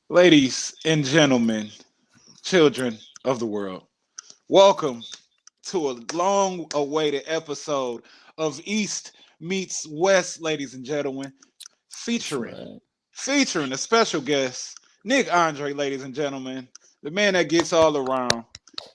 Ladies and gentlemen, children of the world, welcome to a long awaited episode of East Meets West, ladies and gentlemen, That's featuring right. featuring a special guest, Nick Andre, ladies and gentlemen, the man that gets all around.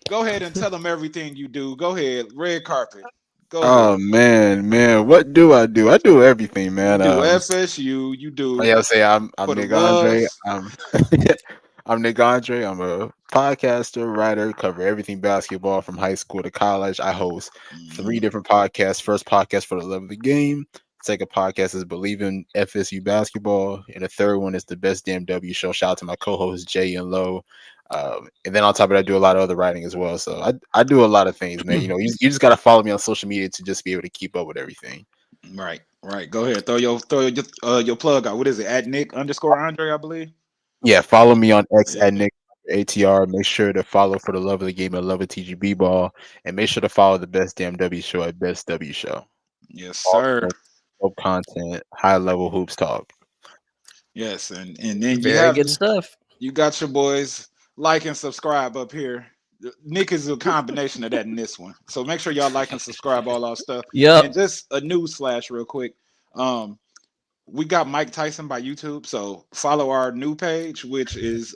Go ahead and tell him everything you do. Go ahead, red carpet. Go ahead. Oh man, what do I do? I do everything, You man. do FSU, you do Like I say, I'm for the Nick Andre. loves. I'm Nick Andre. I'm a podcaster, writer, cover everything basketball from high school to college. I host three Mhm. different podcasts. First podcast for the love of the game. Second podcast is Believe in FSU basketball, and the third one is the Best Damn W Show. Shout out to my co-hosts Jay and Low. And then on top of that, I do a lot of other writing as well. So I do a lot of things, man. You just gotta follow me on social media to just be able to keep up with everything. Right, right. Go ahead. Throw your plug out. What is it? At Nick underscore Andre, I believe. Yeah, follow me on X Yeah. at Nick ATR. Make sure to follow for the love of the game and love of TGB ball, and make sure to follow the Best Damn W Show at Best W Show. Yes, All sir. dope content, high level hoops talk. Yes, and then you Very have good stuff. you got your boys like and subscribe up here. Nick is a combination of that in this one. So make sure y'all like and subscribe all our stuff. And Yep. just a news flash real quick. Um, we got Mike Tyson by YouTube. So follow our new page, which is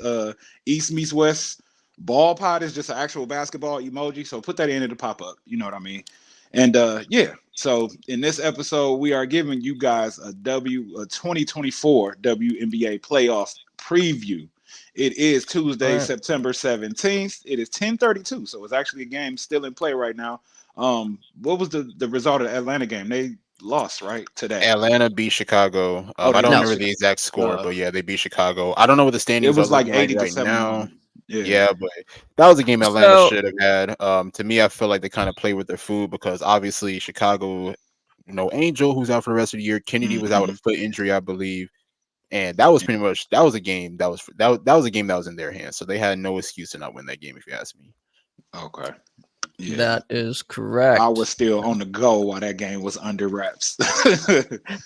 East Meets West. Ball pod is just an actual basketball emoji. So put that in to pop up. You know what I mean? And yeah. So in this episode, we are giving you guys a 2024 WNBA playoff preview. It is Tuesday, Right. September 17th. It is 10:32. So it's actually a game still in play right now. What was the result of the Atlanta game? They lost, right? Today. Atlanta beat Chicago. Oh, I they don't No. beat remember Chicago. the exact score, but Uh, yeah, they beat Chicago. I don't know what the it standings are was like looking like 80 to right now. 71. Yeah. Yeah, but that was a game Atlanta So should have had. To me, I feel like they kind of played with their food because obviously Chicago, Angel, who's out for the rest of the year. Kennedy was out with Hmm. a foot injury, I believe. And that was Yeah. pretty much that was a game that was a game that was in their hands. So they had no excuse to not win that game, if you ask me. Okay. Yeah. that is I was correct. still on the go while that game was under wraps.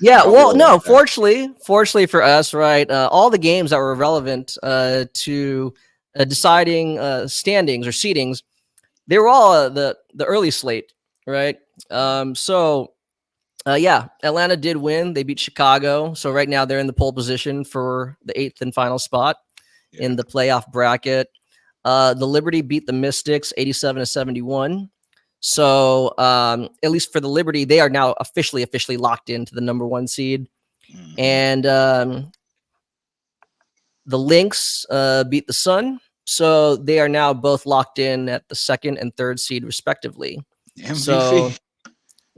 Yeah. I Well, was. no. Fortunately for us, right? All the games that were relevant to deciding standings or seedings, they were all the early slate, right? So yeah, Atlanta did win. They beat Chicago. So right now they're in the pole position for the eighth and final spot Yeah. in the playoff bracket. The Liberty beat the Mystics 87-71. So at least for the Liberty, they are now officially locked into the number one seed. Hmm. And the Lynx beat the Sun. So they are now both locked in at the second and third seed, respectively. MVP. So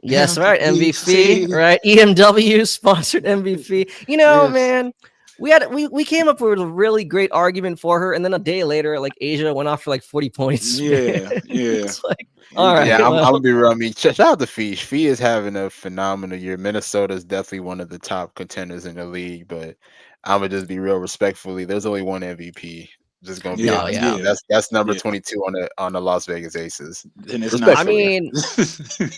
yes, right. MVP, MVP. right? EMW sponsored MVP. Yes. Man, we came up with a really great argument for her, and then a day later, like Asia went off for like 40 points. Man. Yeah. Yeah. It's like, We all right, Yeah, did. I'm well, gonna be real. I mean, shout out to Fee. Fee is having a phenomenal year. Minnesota's definitely one of the top contenders in the league, but I'm gonna just be real respectfully. There's only one MVP. Just gonna be Yeah. no, honest with yeah. you. Yeah. That's number Yeah. 22 on the Las Vegas Aces. And it's not I Respectfully. mean,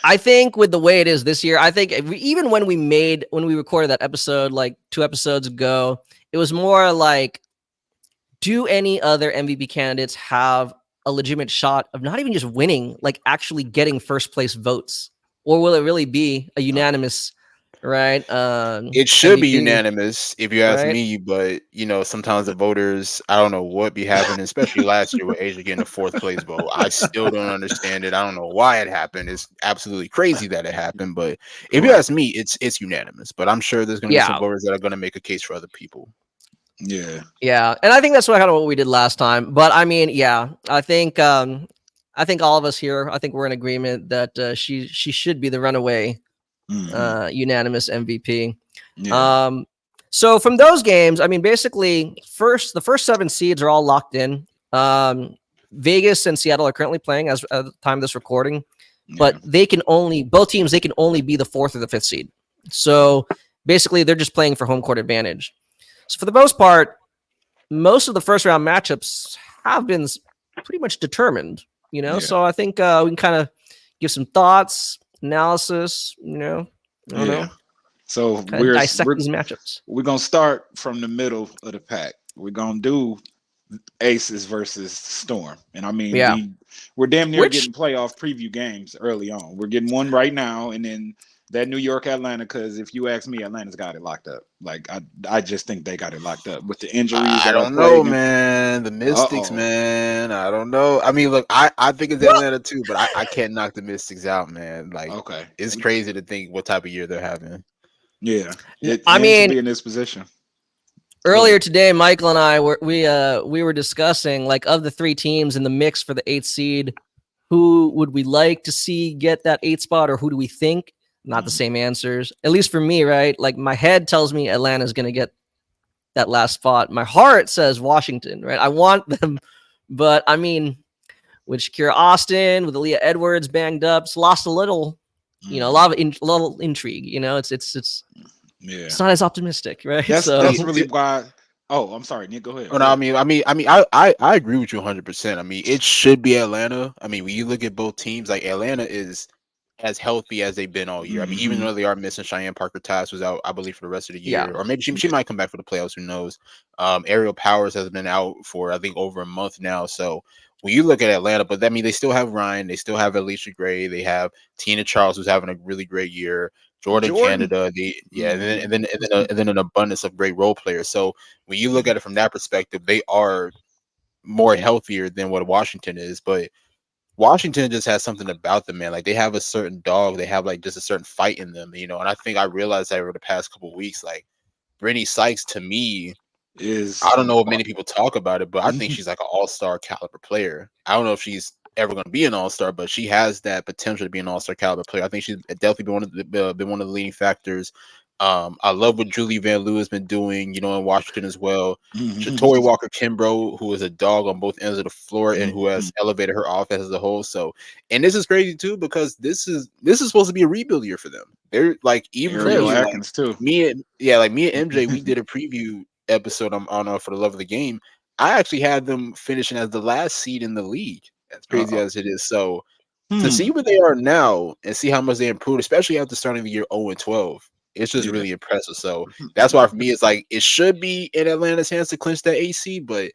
I think with the way it is this year, I think even when we recorded that episode like 2 episodes ago, it was more like, do any other MVP candidates have a legitimate shot of not even just winning, like actually getting first place votes, or will it really be a Oh, unanimous, right? It should be MVP, unanimous if you ask right? me, but sometimes the voters, I don't know what be happening, especially last year with Asia getting a fourth place vote. I still don't understand it. I don't know why it happened. It's absolutely crazy that it happened, but if you right. ask me, it's unanimous. But I'm sure there's gonna be some Yeah, voters that are gonna make a case for other people. Yeah. yeah, and I think that's what we did last time. But I mean, yeah, I think all of us here, I think we're in agreement that she should be the runaway Hmm. unanimous MVP. Yeah. Um, so from those games, I mean, basically, the first seven seeds are all locked in. Vegas and Seattle are currently playing as at the time of this recording, Yeah. but both teams they can only be the fourth or the fifth seed. So basically, they're just playing for home court advantage. So for the most part, most of the first round matchups have been pretty much determined. Yeah. So I think we can kind of give some thoughts, analysis. I don't Yeah. know, So kind of we're dissect we're these matchups. we're gonna start from the middle of the pack. we're gonna do Aces versus Storm, and I mean Yeah. we're damn near Which getting playoff preview games early on. We're getting one right now, and then that New York Atlanta. Because if you ask me, Atlanta's got it locked up. Like I just think they got it locked up with the injuries I that are don't know, plaguing. man. The Uh Mystics, oh. man. I don't know. I mean, look, I think it's well, Atlanta too, but I can't knock the Mystics out, man. Like, Okay. it's crazy to think what type of year they're having. Yeah. I And to mean, be in this position. Go earlier ahead. today, Michael and I we were discussing like of the three teams in the mix for the 8th seed, who would we like to see get that 8th spot, or who do we think? Not the Mhm. same answers, at least for me, right? Like my head tells me Atlanta's going to get that last spot. My heart says Washington, right? I want them, but I mean, with Shakira Austin, with Aaliyah Edwards banged up, it's lost a little, a Mhm. lot of little intrigue. Yeah. it's not as optimistic, right? That's So that's really why. Oh, I'm sorry, Nick. Go ahead. Oh, Go no, ahead. I agree with you 100%. I mean, it should be Atlanta. I mean, when you look at both teams, like Atlanta is as healthy as they've been all year. I mean, even Hmm. though they are missing Cheyenne Parker Tice was out, I believe, for the rest of the yeah, year, or maybe she Yeah. might come back for the playoffs. Who knows? Ariel Powers has been out for I think over a month now. So when you look at Atlanta, but I mean, they still have Ryan, they still have Alicia Gray, they have Tina Charles, who's having a really great year. Jordan Jordan. Canada, Hmm. and then an abundance of great role players. So when you look at it from that perspective, they are more healthier than what Washington is. But Washington just has something about them, man. Like they have a certain dog, they have like just a certain fight in them, you know. And I think I realized that over the past couple of weeks, like Brittany Sykes to me, I Is don't know if many people talk about it, but I think Mhm. she's like an all-star caliber player. I don't know if she's ever going to be an all-star, but she has that potential to be an all-star caliber player. I think she's definitely been one of the leading factors. I love what Julie Van Loo has been doing, you know, in Washington as well. Tori Walker Kimbrough, who is a dog on both ends of the floor and who has elevated her offense as a whole. So, and this is crazy too because this is supposed to be a rebuild year for them. They're like even it for Ariel is. me, like Atkins too. me and MJ, we did a preview episode on For the Love of the Game. I actually had them finishing as the last seed in the league. As crazy Uh-oh. as it is. So to see Hmm. where they are now and see how much they improved, especially after starting the year 0-12, it's just Yeah. really impressive. So that's why for me it's like it should be in Atlanta's hands to clinch that AC, but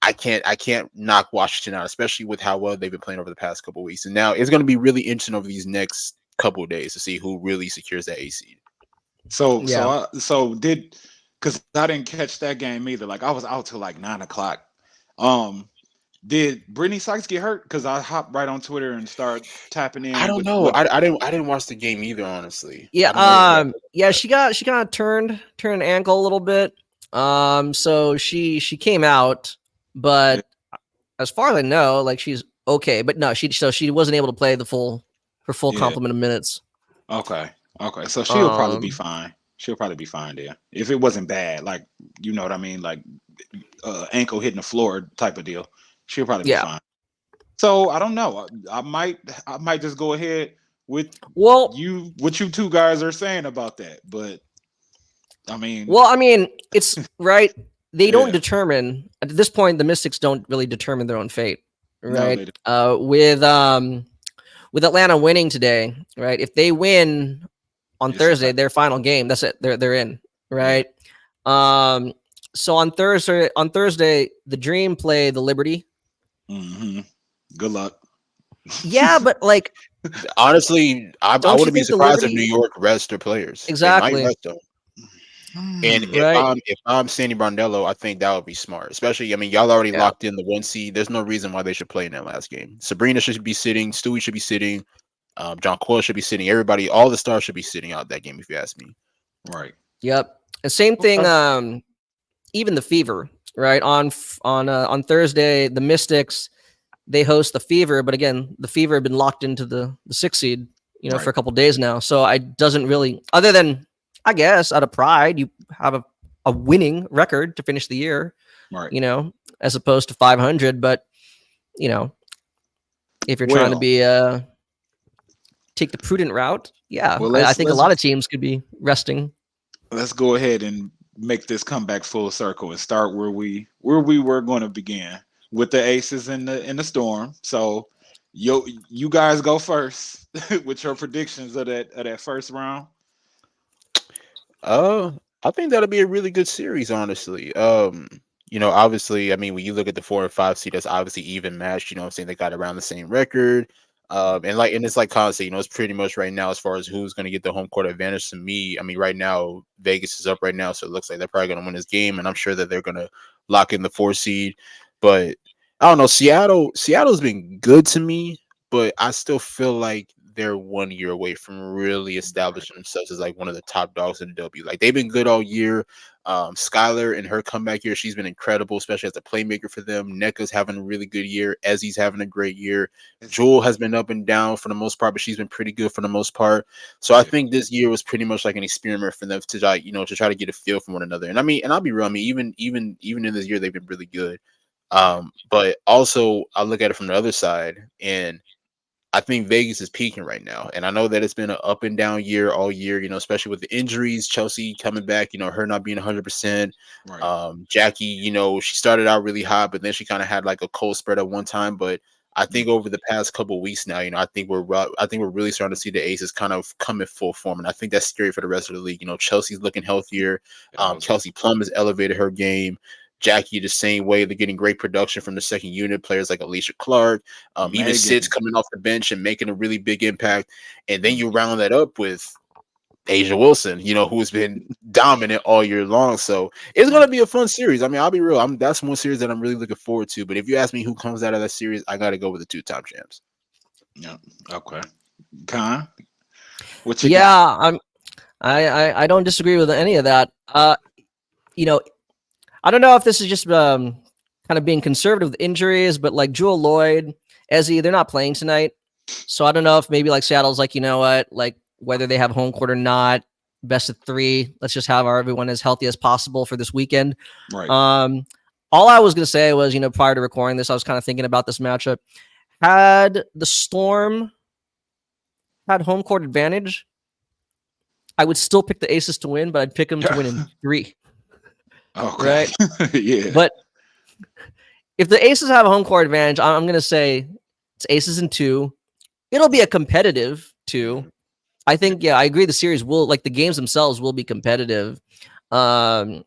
I can't knock Washington out, especially with how well they've been playing over the past couple of weeks. And now it's going to be really interesting over these next couple of days to see who really secures that AC. So so Yeah. I so did because I didn't catch that game either. Like I was out till like 9 o'clock. Um, did Brittany Sykes get hurt? Because I hopped right on Twitter and started tapping I in don't with know. what. I didn't watch the game either, honestly. Yeah, I don't know exactly. yeah, she got turned an ankle a little bit. So she came out, Yeah. but as far as I know, like she's okay. But no, she wasn't able to play her full Yeah. complement of minutes. Okay. Okay. So she'll probably be Um, fine. She'll probably be fine there if it wasn't bad. Like you know what I mean. Like ankle hitting the floor type of deal. She'll probably be yeah. fine. So I don't know. I might just go ahead with Well, what you two guys are saying about that. But I mean, I mean, it's right. They don't yeah, determine at this point. The Mystics don't really determine their own fate, no, right? they don't. With Atlanta winning today, right? If they win on It's a Thursday, fact. their final game, that's it. They're in, Yeah. right? Um, so on Thursday, the Dream play the Liberty. Hmm. Good luck. Yeah, but like, Honestly, I don't you wouldn't be think the surprised if New Liberty York rest their players. They might exactly rest them. And Hmm. right? if I'm Sandy Brondello, I think that would be smart. Especially, I mean, y'all already Yeah, locked in the 1 seed. There's no reason why they should play in that last game. Sabrina should be sitting. Stewie should be sitting. John Coyle should be sitting. Everybody, all the stars should be sitting out that game. If you ask me. Right. yep. And same thing. Okay. Even the Fever, right? On Thursday, the Mystics they host the Fever, but again, the Fever have been locked into the 6th seed, for Right. a couple days now. So I doesn't really, other than I guess out of pride, you have a winning record to finish the year, Right. as opposed to 500. But you know, if you're trying to Well, be take the prudent route, yeah, well, I let's think a let's lot of teams could be resting. let's go ahead and make this come back full circle and start where we were going to begin with the Aces in the Storm. So, you guys go first with your predictions of that first round. I think that'll be a really good series, honestly. Obviously, I mean, when you look at the 4 and 5 seed, that's obviously even matched. I'm saying they got around the same record. And it's like Colin said, it's pretty much right now as far as who's going to get the home court advantage. To me, I mean, right now Vegas is up right now, so it looks like they're probably going to win this game, and I'm sure that they're going to lock in the 4 seed. But I don't know, Seattle's been good to me, but I still feel like they're 1 year away from really establishing themselves as like one of the top dogs in the W. Like they've been good all year. Skylar in her comeback year, she's been incredible, especially as a playmaker for them. NECA's having a really good year. Ezzy's having a great year. Jewel has been up and down for the most part, but she's been pretty good for the most part. So I think this year was pretty much like an experiment for them to try, to try to get a feel from one another. And I mean, and I'll be real, I mean, even in this year, they've been really good. But also I look at it from the other side, and I think Vegas is peaking right now. And I know that it's been an up and down year all year, especially with the injuries, Chelsea coming back, her not being 100%. Right. Jackie, she started out really hot, but then she kind of had like a cold spread at one time. But I think over the past couple of weeks now, I think we're really starting to see the Aces kind of come in full form. And I think that's scary for the rest of the league. Chelsea's looking healthier. Kelsey Plum has elevated her game. Jackie the same way. They're getting great production from the second unit players like Alicia Clark, even Sid's coming off the bench and making a really big impact. And then you round that up with Asia Wilson, who's been dominant all year long. So it's going to be a fun series. I mean, I'll be real. That's one series that I'm really looking forward to. But if you ask me who comes out of that series, I got to go with the 2-time champs. Yeah. Okay. Con, what you got? I don't disagree with any of that. I don't know if this is just kind of being conservative with injuries, but like Jewel Lloyd, Ezzy, they're not playing tonight. So I don't know if maybe like Seattle's like, you know what, like whether they have home court or not, best of 3, let's just have everyone as healthy as possible for this weekend. Right. All I was going to say was, prior to recording this, I was kind of thinking about this matchup. Had the Storm had home court advantage, I would still pick the Aces to win, but I'd pick them to win in 3. Okay. Right? Yeah. But if the Aces have a home court advantage, I'm going to say it's Aces in 2. It'll be a competitive 2. I think, I agree. The series will, like the games themselves will be competitive. Gabby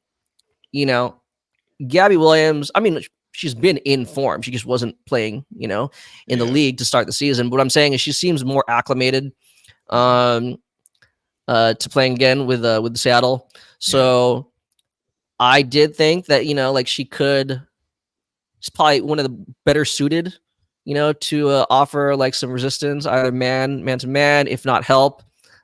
Williams, I mean, she's been in form. She just wasn't playing, in the league to start the season. But what I'm saying is she seems more acclimated to playing again with Seattle. So I did think that, like she's probably one of the better suited, to offer like some resistance, either man to man, if not help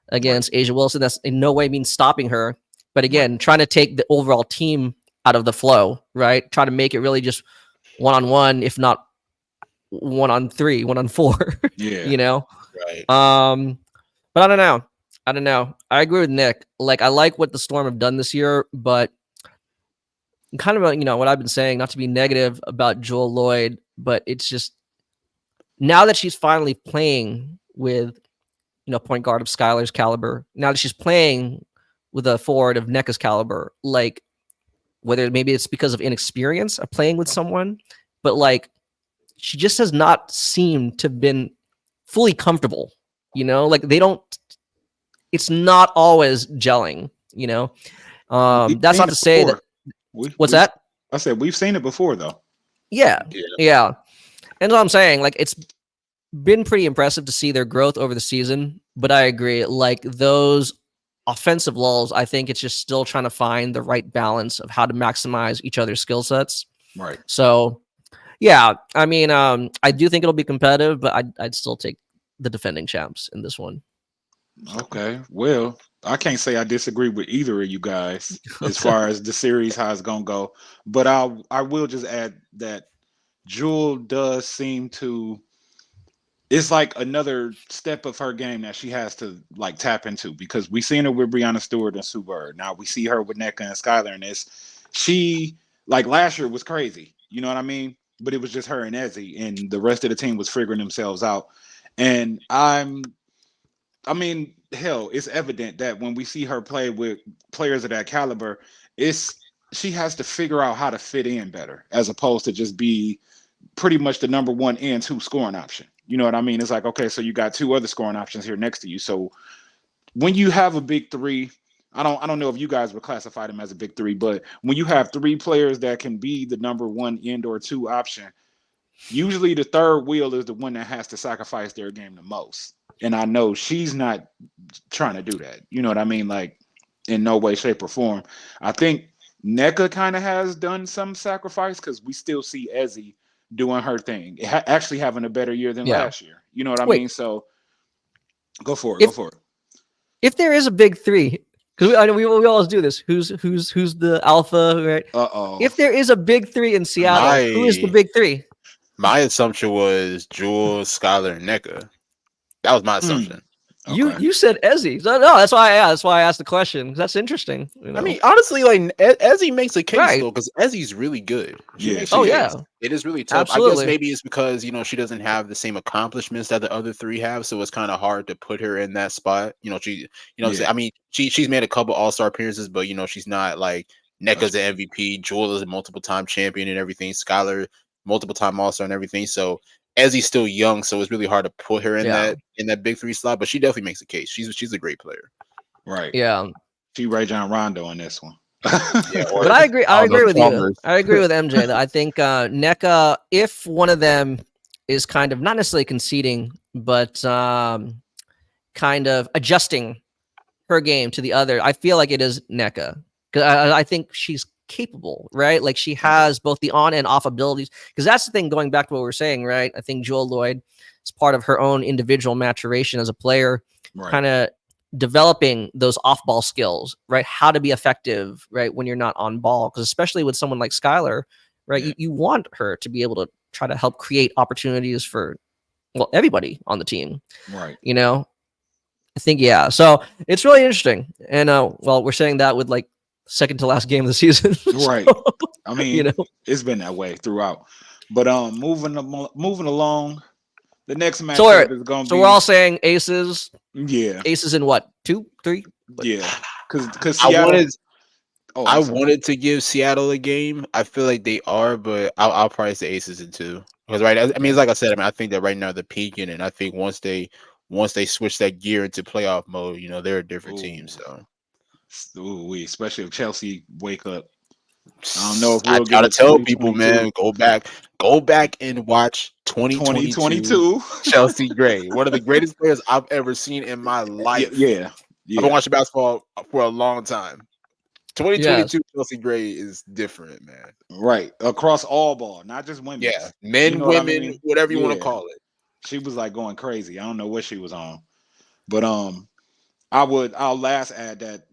against Asia Wilson. That's in no way means stopping her. But again, trying to take the overall team out of the flow, right? Try to make it really just 1-on-1, if not 1-on-3, 1-on-4, Yeah. Right. But I don't know. I agree with Nick. Like, I like what the Storm have done this year, but kind of, what I've been saying, not to be negative about Jewel Lloyd, but it's just now that she's finally playing with, point guard of Skylar's caliber, now that she's playing with a forward of NECA's caliber, like whether maybe it's because of inexperience of playing with someone, but like she just has not seemed to have been fully comfortable, like it's not always gelling, that's not to say that. What's that? I said we've seen it before, though. Yeah. And what I'm saying, like, it's been pretty impressive to see their growth over the season. But I agree, like those offensive lulls, I think it's just still trying to find the right balance of how to maximize each other's skill sets. Right. So, I mean, I do think it'll be competitive, but I'd still take the defending champs in this one. Okay. Well, I can't say I disagree with either of you guys as far as the series, how it's going to go. But I will just add that Jewel does seem to, it's like another step of her game that she has to like tap into, because we've seen her with Breanna Stewart and Sue Bird. Now we see her with NECA and Skylar, and she, like last year was crazy. You know what I mean? But it was just her and Ezzy, and the rest of the team was figuring themselves out. And I mean, hell, it's evident that when we see her play with players of that caliber, she has to figure out how to fit in better, as opposed to just be pretty much the number 1 and 2 scoring option. You know what I mean? It's like, okay, so you got 2 other scoring options here next to you. So when you have a big 3, I don't know if you guys would classify them as a big three, but when you have three players that can be the number one end or two option, usually the third wheel is the one that has to sacrifice their game the most. And I know she's not trying to do that. You know what I mean? Like in no way, shape, or form. I think NECA kind of has done some sacrifice because we still see Ezzy doing her thing, actually having a better year than Yeah. last year. You know what I Wait. mean? So go for it. If- Go for it. If there is a big three, because I know we always do this. Who's the alpha, right? Uh-oh. If there is a big three in Seattle, who is the big three? My assumption was Jules, Skylar, and NECA. That was my assumption. Okay. You said Ezzy. So, no, that's why I asked the question. That's interesting. You know? I mean, honestly, like Ezzy makes a case Right. though, because Ezzy's really good. Yeah, makes she a is. case. It is really tough. I Absolutely. guess maybe it's because she doesn't have the same accomplishments that the other three have, so it's kind of hard to put her in that spot. Yeah. I mean, she's made a couple All-Star appearances, but she's not like NECA's an MVP, Jewel is a multiple-time champion and everything, Skylar multiple-time All-Star and everything. So Ezzy's still young, so it's really hard to put her in that big three slot. But she definitely makes a case. She's a great player. Right. Yeah. She Ray John Rondo on this one. But I agree. I agree with you. I agree with MJ. I think NECA, if one of them is kind of not necessarily conceding, but kind of adjusting her game to the other, I feel like it is NECA because I think she's capable, right? Like she has both the on and off abilities. Because that's the thing. Going back to what we were saying, right? I think Joel Lloyd is part of her own individual maturation as a player, kind of developing those off-ball skills, right? How to be effective, right, when you're not on ball. Because especially with someone like Skylar, right, you want her to be able to try to help create opportunities for, well, everybody on the team, right? I think so it's really interesting. And well, we're saying that with like second to last game of the season, right? I mean, it's been that way throughout. But moving along. The next matchup is going to be. So we're all saying aces. Yeah. Aces in what? 2, 3? Yeah. Because I wanted to give Seattle a game. I feel like they are, but I'll probably say aces in 2. Because I mean, it's like I said, I think that right now they're peaking, and I think once they switch that gear into playoff mode, they're a different team. So, especially if Chelsea wake up. I don't know if I gotta tell people, man, go back and watch 2022 Chelsea Gray, one of the greatest players I've ever seen in my life. Yeah. I've been watching basketball for a long time. 2022 Chelsea Gray is different, man. Right, across all ball, not just women. Yeah, men, women, whatever you want to call it. She was like going crazy. I don't know what she was on, but I'll last add that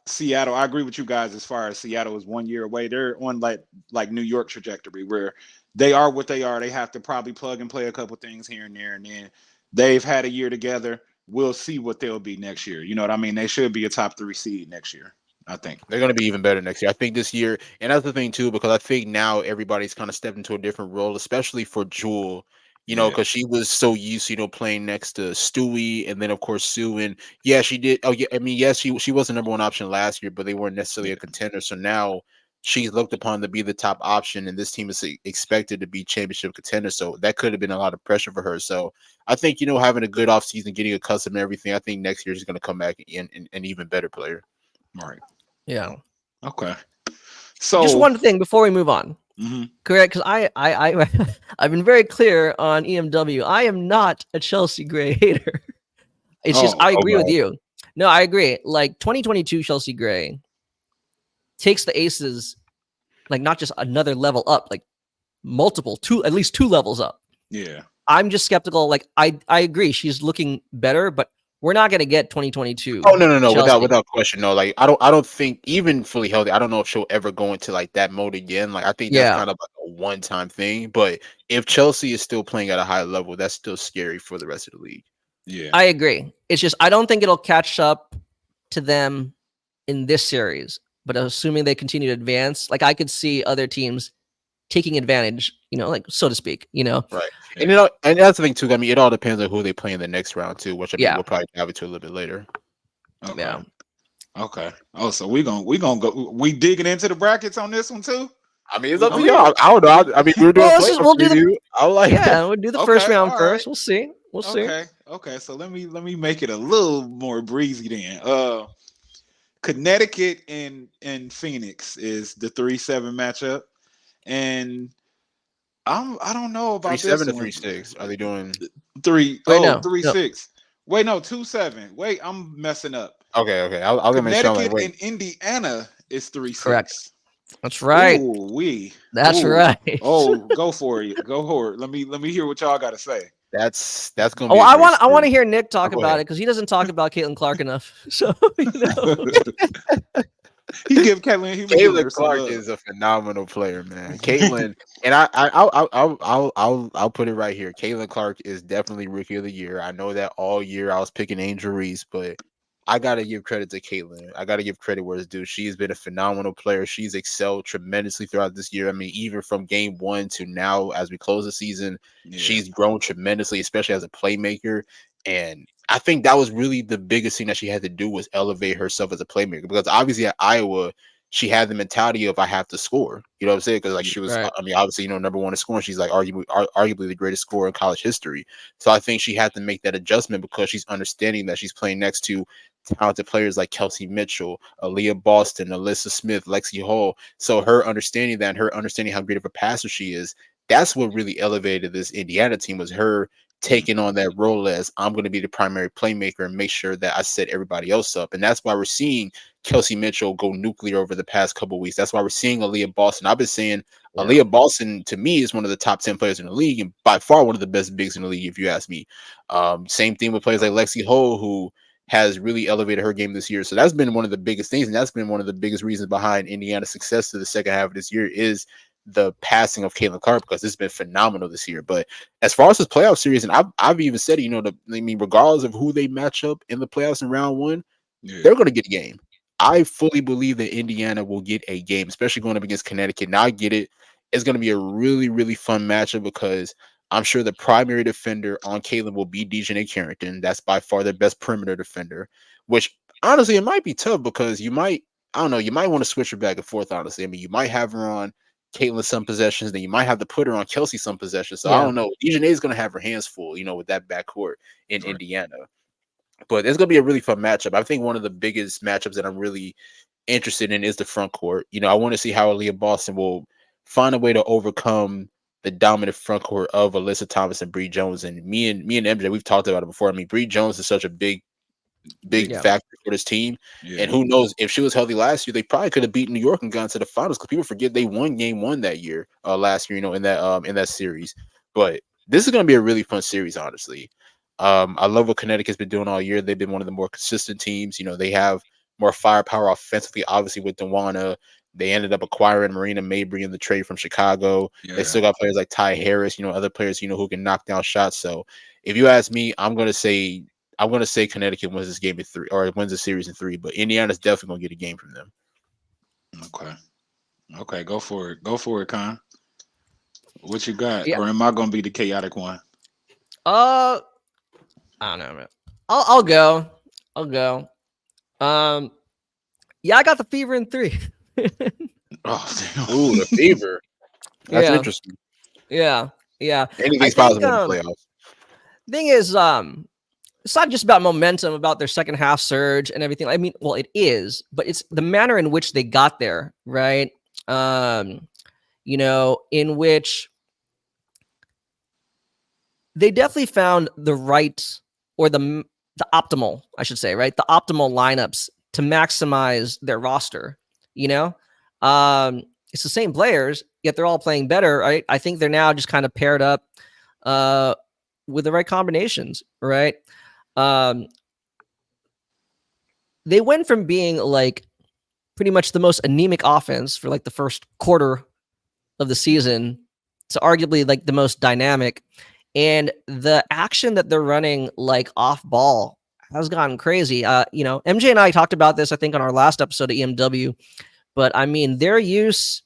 Seattle, I agree with you guys as far as Seattle is 1 year away. They're on like New York trajectory where they are what they are. They have to probably plug and play a couple things here and there, and then they've had a year together. We'll see what they'll be next year. You know what I mean? They should be a top 3 seed next year. I think they're going to be even better next year. I think this year, and that's the thing too, because I think now everybody's kind of stepped into a different role, especially for Jewel. Because she was so used to, playing next to Stewie and then, of course, Sue. And she did. Oh, yeah. I mean, yes, she was the number one option last year, but they weren't necessarily a contender. So now she's looked upon to be the top option, and this team is expected to be championship contender. So that could have been a lot of pressure for her. So I think, having a good offseason, getting accustomed to everything, I think next year she's going to come back and an even better player. Right. Yeah. Okay. So just one thing before we move on. Mm-hmm. Correct, because I've been very clear on EMW. I am not a Chelsea Gray hater. It's just I agree with you. No, I agree. Like 2022 Chelsea Gray takes the Aces like not just another level up, like at least two levels up. Yeah. I'm just skeptical. Like I agree, she's looking better, but we're not going to get 2022. Oh no, without question, no. Like I don't think even fully healthy. I don't know if she'll ever go into like that mode again. Like I think that's kind of like a one-time thing. But if Chelsea is still playing at a high level, that's still scary for the rest of the league. Yeah, I agree. It's just I don't think it'll catch up to them in this series. But assuming they continue to advance, like I could see other teams taking advantage, like so to speak, Right. And and that's the thing too. I mean, it all depends on who they play in the next round too, which I mean we'll probably have it to a little bit later. Okay. Yeah. Okay. Oh, so we gonna go. We digging into the brackets on this one too. I mean, it's up to y'all. I don't know. I mean, we're doing. We'll do the first round first. We'll see. See. Okay. So let me make it a little more breezy then. Connecticut and Phoenix is the 3-7 matchup, and I don't know Three about this seven to one. 3-6. Are they doing? Wait, no, 3-6. Wait, no, 2-7. Wait, I'm messing up. Okay. I was gonna make sure. I'm like, Connecticut wait, and Indiana is correct. 3-6. That's right. That's Ooh. right. Oh, go for it. Go for it. Let me hear what y'all got to say. that's gonna Oh, be a great I want to series. hear Nick Oh, talk go about ahead. it because he doesn't talk about Caitlin Clark enough. So you know. He been giving Caitlin her some Clark love. is a phenomenal player, man. Caitlin, and I'll put it right here. Caitlin Clark is definitely rookie of the year. I know that all year I was picking Angel Reese, but I gotta give credit to Caitlin. I gotta give credit where it's due. She's been a phenomenal player. She's excelled tremendously throughout this year. I mean, even from game one to now, as we close the season, Yeah. she's grown tremendously, especially as a playmaker. And I think that was really the biggest thing that she had to do was elevate herself as a playmaker. Because obviously at Iowa, she had the mentality of I have to score. You know what I'm saying? Because like she was, Right. I mean, obviously, number one in scoring. She's like arguably the greatest scorer in college history. So I think she had to make that adjustment because she's understanding that she's playing next to talented players like Kelsey Mitchell, Aaliyah Boston, Alyssa Smith, Lexi Hall. So her understanding that and her understanding how great of a passer she is, that's what really elevated this Indiana team was her taking on that role as I'm going to be the primary playmaker and make sure that I set everybody else up. And that's why we're seeing Kelsey Mitchell go nuclear over the past couple of weeks. That's why we're seeing Aaliyah Boston. I've been saying Aaliyah Boston to me is one of the top 10 players in the league and by far one of the best bigs in the league, if you ask me. Same thing with players like Lexi Hall, who has really elevated her game this year. So that's been one of the biggest things. And that's been one of the biggest reasons behind Indiana's success to the second half of this year is the passing of Caitlin Clark because it's been phenomenal this year. But as far as this playoff series, and I've even said, regardless of who they match up in the playoffs in round one, they're going to get a game. I fully believe that Indiana will get a game, especially going up against Connecticut. Now I get it. It's going to be a really, really fun matchup because I'm sure the primary defender on Caitlin will be Dejanay Carrington. That's by far their best perimeter defender, which honestly, it might be tough because you might want to switch her back and forth, honestly. I mean, you might have her on Caitlin some possessions, then you might have to put her on Kelsey some possessions. So I don't know. Dejanay is going to have her hands full, with that backcourt in Indiana. But it's going to be a really fun matchup. I think one of the biggest matchups that I'm really interested in is the front court. I want to see how Aaliyah Boston will find a way to overcome the dominant front court of Alyssa Thomas and Bree Jones. And me and MJ, we've talked about it before. I mean, Bree Jones is such a big factor for this team. Yeah. And who knows, if she was healthy last year, they probably could have beaten New York and gone to the finals because people forget they won game one that year, last year, in that series. But this is going to be a really fun series, honestly. I love what Connecticut's been doing all year. They've been one of the more consistent teams. They have more firepower offensively, obviously with Dewana. They ended up acquiring Marina Mabry in the trade from Chicago. Yeah. They still got players like Ty Harris, other players, who can knock down shots. So if you ask me, I'm going to say Connecticut wins this game in 3 or wins the series in 3, but Indiana's definitely going to get a game from them. Okay. Go for it, Con. What you got? Yeah. Or am I going to be the chaotic one? I don't know, man. I'll go. Yeah, I got the Fever in 3. Oh, damn. Ooh, the Fever. That's interesting. Yeah. Anything's possible in the playoffs. Thing is, it's not just about momentum, about their second half surge and everything. I mean, well, it is, but it's the manner in which they got there, right? In which they definitely found the right or the optimal, I should say, right? The optimal lineups to maximize their roster. It's the same players, yet they're all playing better, right? I think they're now just kind of paired up with the right combinations, right? They went from being like pretty much the most anemic offense for like the first quarter of the season to arguably like the most dynamic. And the action that they're running like off ball has gotten crazy. MJ and I talked about this, I think, on our last episode of EMW. But I mean, their use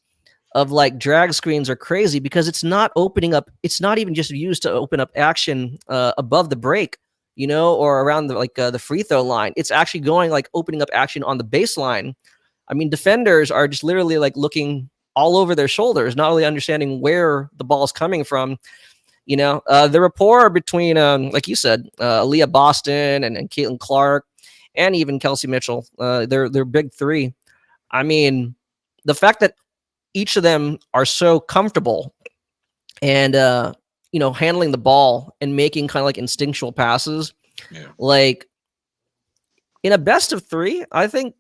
of like drag screens are crazy because it's not opening up. It's not even just used to open up action above the break, or around the free throw line. It's actually going like opening up action on the baseline. I mean, defenders are just literally like looking all over their shoulders, not really understanding where the ball is coming from. The rapport between, like you said, Aaliyah Boston and Caitlin Clark and even Kelsey Mitchell. They're big three. I mean, the fact that each of them are so comfortable and handling the ball and making kind of like instinctual passes, Yeah. like in a best of three, I think.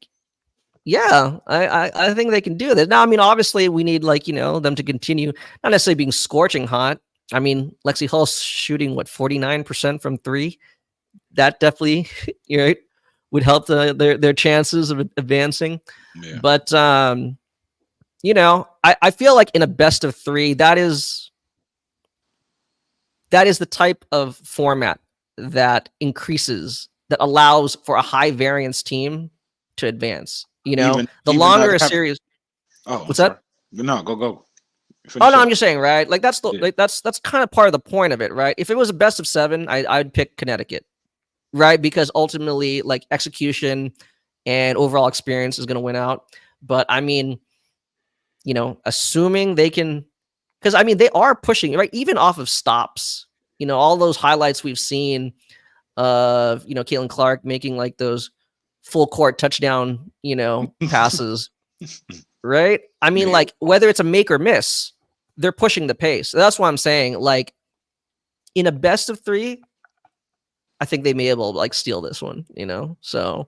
Yeah, I think they can do that. Now, I mean, obviously, we need them to continue, not necessarily being scorching hot. I mean, Lexi Hull's shooting 49% from three. That definitely, right, would help their chances of advancing. Yeah. But I feel like in a best of three, that is the type of format that allows for a high variance team to advance. The Even not longer a having. series. Oh, I'm What's sorry. that? No, go. Oh Finish no, I'm up. just saying, right? Like that's Yeah. that's kind of part of the point of it, right? If it was a best of seven, I'd pick Connecticut, right? Because ultimately, like execution and overall experience is going to win out. But I mean, assuming they can, because I mean they are pushing, right? Even off of stops, all those highlights we've seen of Caitlin Clark making like those full court touchdown, passes. Right? I mean, Yeah. like whether it's a make or miss, they're pushing the pace. That's why I'm saying, like, in a best of three, I think they may be able to like steal this one, So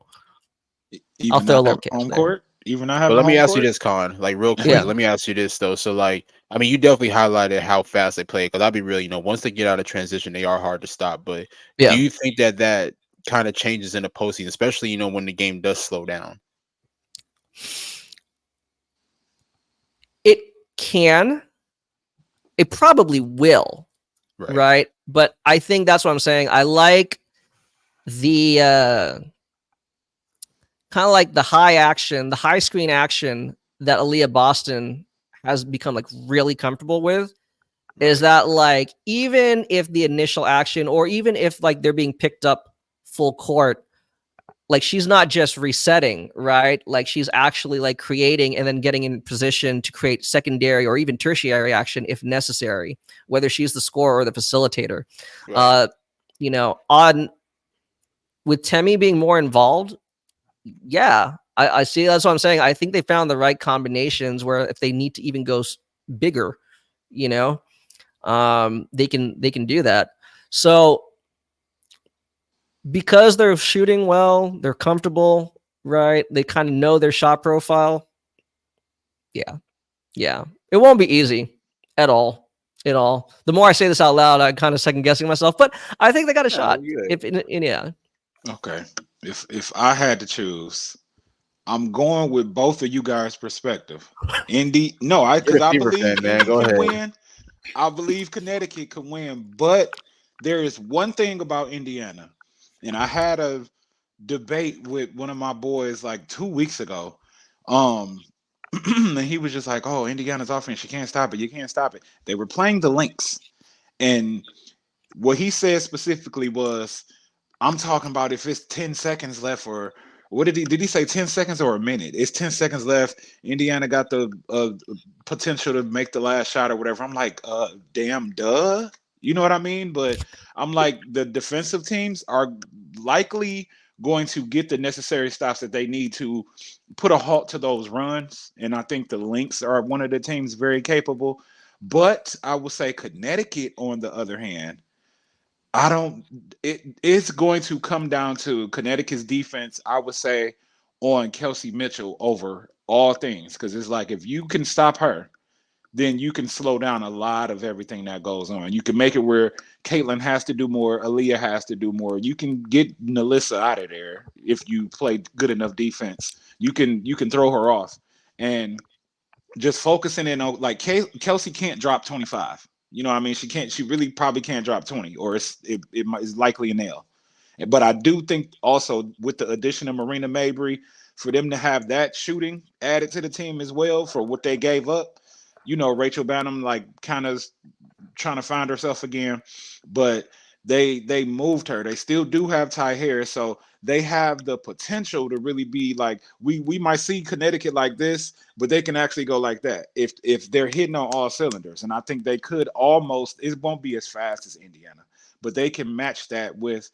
I'll Even throw a not little having cash home there. court. Even not But having let me home ask you court. this, Con, like real quick. Yeah. Let me ask you this though. So, like, I mean, you definitely highlighted how fast they play because I'll be real. Once they get out of transition, they are hard to stop. But do Yeah. you think that kind of changes in the postseason, especially when the game does slow down? It can. It probably will. Right. But I think that's what I'm saying. I like the kind of like the high action, the high screen action that Aaliyah Boston has become like really comfortable with. Is that like even if the initial action or even if like they're being picked up full court, like she's not just resetting, right? Like she's actually like creating and then getting in position to create secondary or even tertiary action if necessary, whether she's the scorer or the facilitator. Right. On with Temi being more involved, yeah, I see. That's what I'm saying. I think they found the right combinations where if they need to even go bigger, they can do that. So because they're shooting well, they're comfortable, right? They kind of know their shot profile. Yeah, it won't be easy at all. The more I say this out loud, I'm kind of second guessing myself, but I think they got a shot. Yeah. Okay. If I had to choose, I'm going with both of you guys' perspective. Because I Fever fan, believe man. Indy Go can ahead. win. I believe Connecticut can win, but there is one thing about Indiana, and I had a debate with one of my boys like 2 weeks ago. And he was just like, "Oh, Indiana's offense, you can't stop it. You can't stop it." They were playing the Lynx, and what he said specifically was, I'm talking about if it's 10 seconds left, or what did he say 10 seconds or a minute? It's 10 seconds left. Indiana got the potential to make the last shot or whatever. I'm like, damn, duh. You know what I mean? But I'm like, the defensive teams are likely going to get the necessary stops that they need to put a halt to those runs. And I think the Lynx are one of the teams very capable. But I would say Connecticut, on the other hand, I don't. It's going to come down to Connecticut's defense. I would say on Kelsey Mitchell over all things, because it's like if you can stop her, then you can slow down a lot of everything that goes on. You can make it where Caitlin has to do more, Aaliyah has to do more. You can get Nalissa out of there if you play good enough defense. You can throw her off, and just focusing in on like Kelsey can't drop 25. You know what I mean? She can't. She really probably can't drop 20, or it's likely a nail. But I do think also with the addition of Marina Mabry, for them to have that shooting added to the team as well for what they gave up. Rachel Banham like kind of trying to find herself again, but they moved her. They still do have Ty Harris, so they have the potential to really be like we might see Connecticut like this, but they can actually go like that if they're hitting on all cylinders. And I think they could almost. It won't be as fast as Indiana, but they can match that with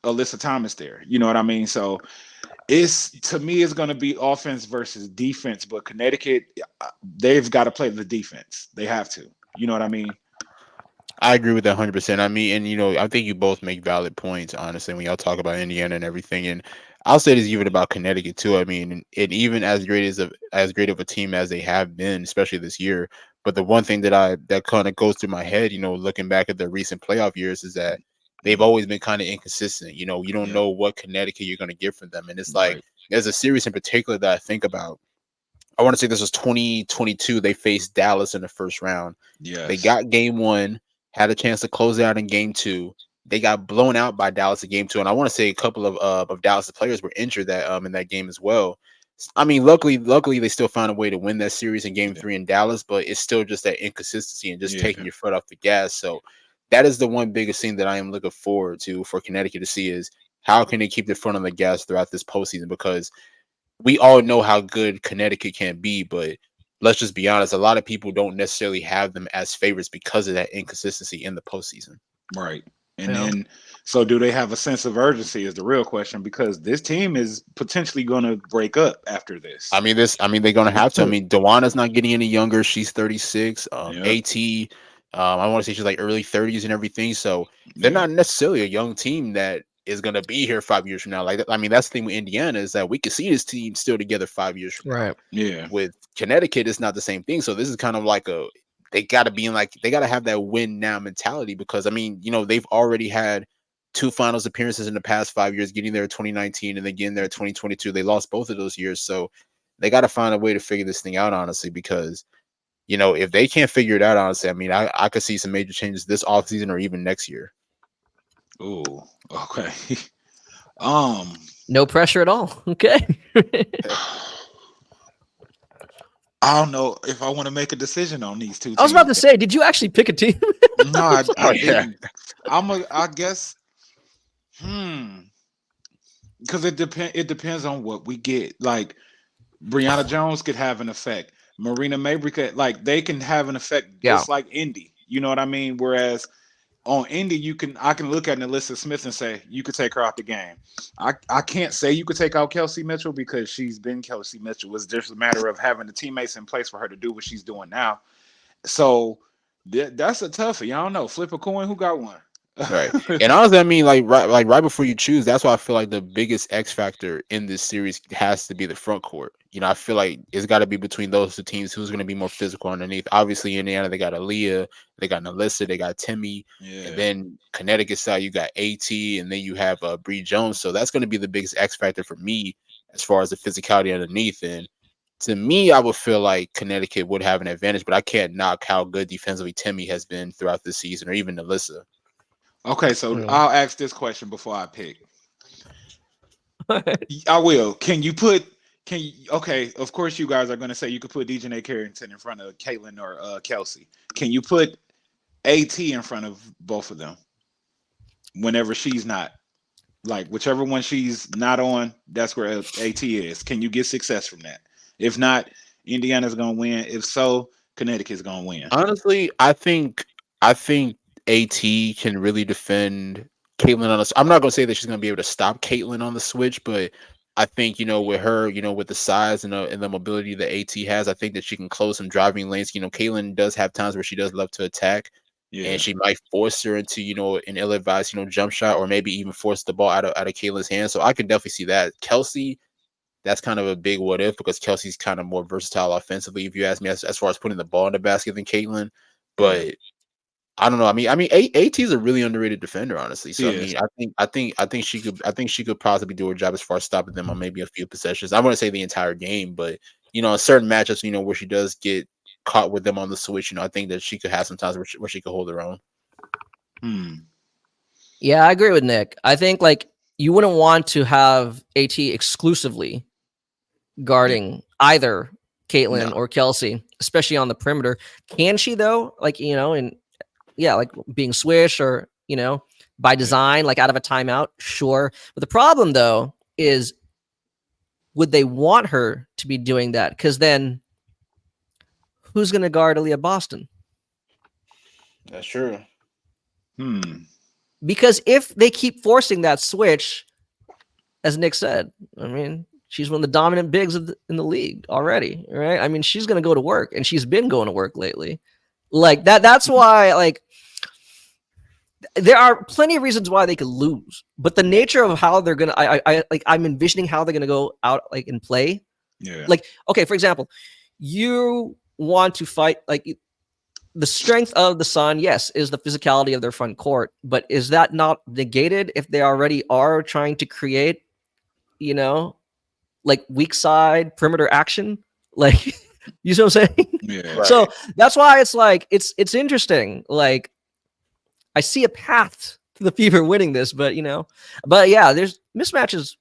Alyssa Thomas there. You know what I mean? So it's to me, it's going to be offense versus defense. But Connecticut, they've got to play the defense. They have to. You know what I mean? I agree with that 100%. I mean, and I think you both make valid points, honestly, when y'all talk about Indiana and everything. And I'll say this even about Connecticut too. I mean, and even as great of a team as they have been, especially this year. But the one thing that kind of goes through my head, looking back at the recent playoff years, is that they've always been kind of inconsistent. You don't Yeah. know what Connecticut you're going to get from them, and it's like Right. there's a series in particular that I think about. I want to say this was 2022. They faced Dallas in the first round. They Yes. got game one, had a chance to close it out in game two. They got blown out by Dallas in game two, and I want to say a couple of Dallas players were injured that in that game as well. I mean, luckily they still found a way to win that series in game Yeah. three in Dallas, but it's still just that inconsistency and just taking Yeah. your foot off the gas. So that is the one biggest thing that I am looking forward to for Connecticut to see is how can they keep their foot on the gas throughout this postseason, because we all know how good Connecticut can be, but let's just be honest, a lot of people don't necessarily have them as favorites because of that inconsistency in the postseason. Right. And Yeah. then, so do they have a sense of urgency? Is the real question because this team is potentially going to break up after this. They're gonna have to. I mean, Dewana's not getting any younger. She's 36. Yeah. AT, I want to say she's like early 30s and everything. So they're Yeah. not necessarily a young team that is gonna be here 5 years from now. Like, I mean, that's the thing with Indiana is that we can see this team still together 5 years from now. Right. Yeah. With Connecticut, it's not the same thing. So this is kind of like they gotta have that win now mentality, because I mean, they've already had two finals appearances in the past 5 years, getting there in 2019 and then getting there in 2022. They lost both of those years. So they gotta find a way to figure this thing out, honestly, because if they can't figure it out, honestly, I mean, I could see some major changes this offseason or even next year. Oh, okay. um, No pressure at all. Okay. I don't know if I want to make a decision on these two I was about to teams. say, did you actually pick a team? No, I Oh yeah. didn't. I guess. Because it depends on what we get. Like Brianna Jones could have an effect. Marina Mabry could, like, they can have an effect Yeah. just like Indy. You know what I mean? Whereas on Indy, I can look at Alyssa Smith and say you could take her out the game. I can't say you could take out Kelsey Mitchell because she's been Kelsey Mitchell. It's just a matter of having the teammates in place for her to do what she's doing now. So that's a toughie. I don't know. Flip a coin. Who got one? Right. And honestly, I mean, right before you choose, that's why I feel like the biggest X factor in this series has to be the front court. I feel like it's got to be between those two teams who's going to be more physical underneath. Obviously, Indiana, they got Aaliyah, they got Nalissa, they got Timmy, Yeah. and then Connecticut side, you got AT, and then you have Bree Jones. So that's going to be the biggest X factor for me as far as the physicality underneath. And to me, I would feel like Connecticut would have an advantage, but I can't knock how good defensively Timmy has been throughout this season, or even Nalissa. Okay, so Mm. I'll ask this question before I pick. I will. Can you put? Can you? Okay, of course you guys are going to say you could put DJ Carrington in front of Caitlin or Kelsey. Can you put AT in front of both of them whenever she's not? Like whichever one she's not on, that's where AT is. Can you get success from that? If not, Indiana's going to win. If so, Connecticut's going to win. Honestly, I think AT can really defend Caitlyn on this. I'm not gonna say that she's gonna be able to stop Caitlyn on the switch, but I think with her, with the size and the mobility that AT has, I think that she can close some driving lanes. Caitlyn does have times where she does love to attack, Yeah, and she might force her into an ill-advised jump shot, or maybe even force the ball out of Caitlyn's hands. So I can definitely see that. Kelsey, that's kind of a big what if, because Kelsey's kind of more versatile offensively, if you ask me, as far as putting the ball in the basket than Caitlyn. But I don't know. I mean, AT is a really underrated defender, honestly. So I yes, mean, I think she could possibly do her job as far as stopping them on maybe a few possessions. I wouldn't say the entire game, but certain matchups, where she does get caught with them on the switch, I think that she could have some times where she could hold her own. Yeah, I agree with Nick. I think like you wouldn't want to have AT exclusively guarding either Caitlyn No. or Kelsey, especially on the perimeter. Can she though? Like, and yeah, like being swish or, by design, like out of a timeout, sure. But the problem though is would they want her to be doing that? Because then who's gonna guard Aaliyah Boston? That's true. Because if they keep forcing that switch, as Nick said, I mean, she's one of the dominant bigs in the league already, right? I mean, she's going to go to work, and she's been going to work lately. Like that. That's why, like, there are plenty of reasons why they could lose, but the nature of how they're gonna, I'm envisioning how they're gonna go out like and play. Yeah. Like, okay, for example, you want to fight like the strength of the Sun, yes, is the physicality of their front court, but is that not negated if they already are trying to create, you know, like weak side perimeter action? Like, you see what I'm saying? Yeah. Right. So that's why it's like it's interesting. Like, I see a path to the Fever winning this, but yeah, there's mismatches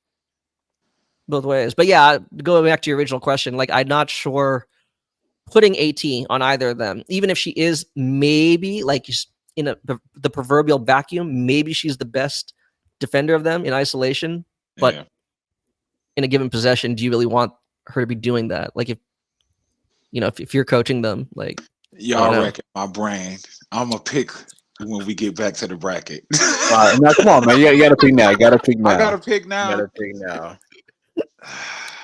both ways. But yeah, going back to your original question, like I'm not sure putting AT on either of them, even if she is maybe like in the proverbial vacuum, maybe she's the best defender of them in isolation, but Yeah. in a given possession, do you really want her to be doing that? Like if you're coaching them, like Y'all wrecking my brain. I'm gonna pick when we get back to the bracket. All right, now come on, man. You gotta pick now. You gotta pick now. I gotta pick You now. gotta pick now.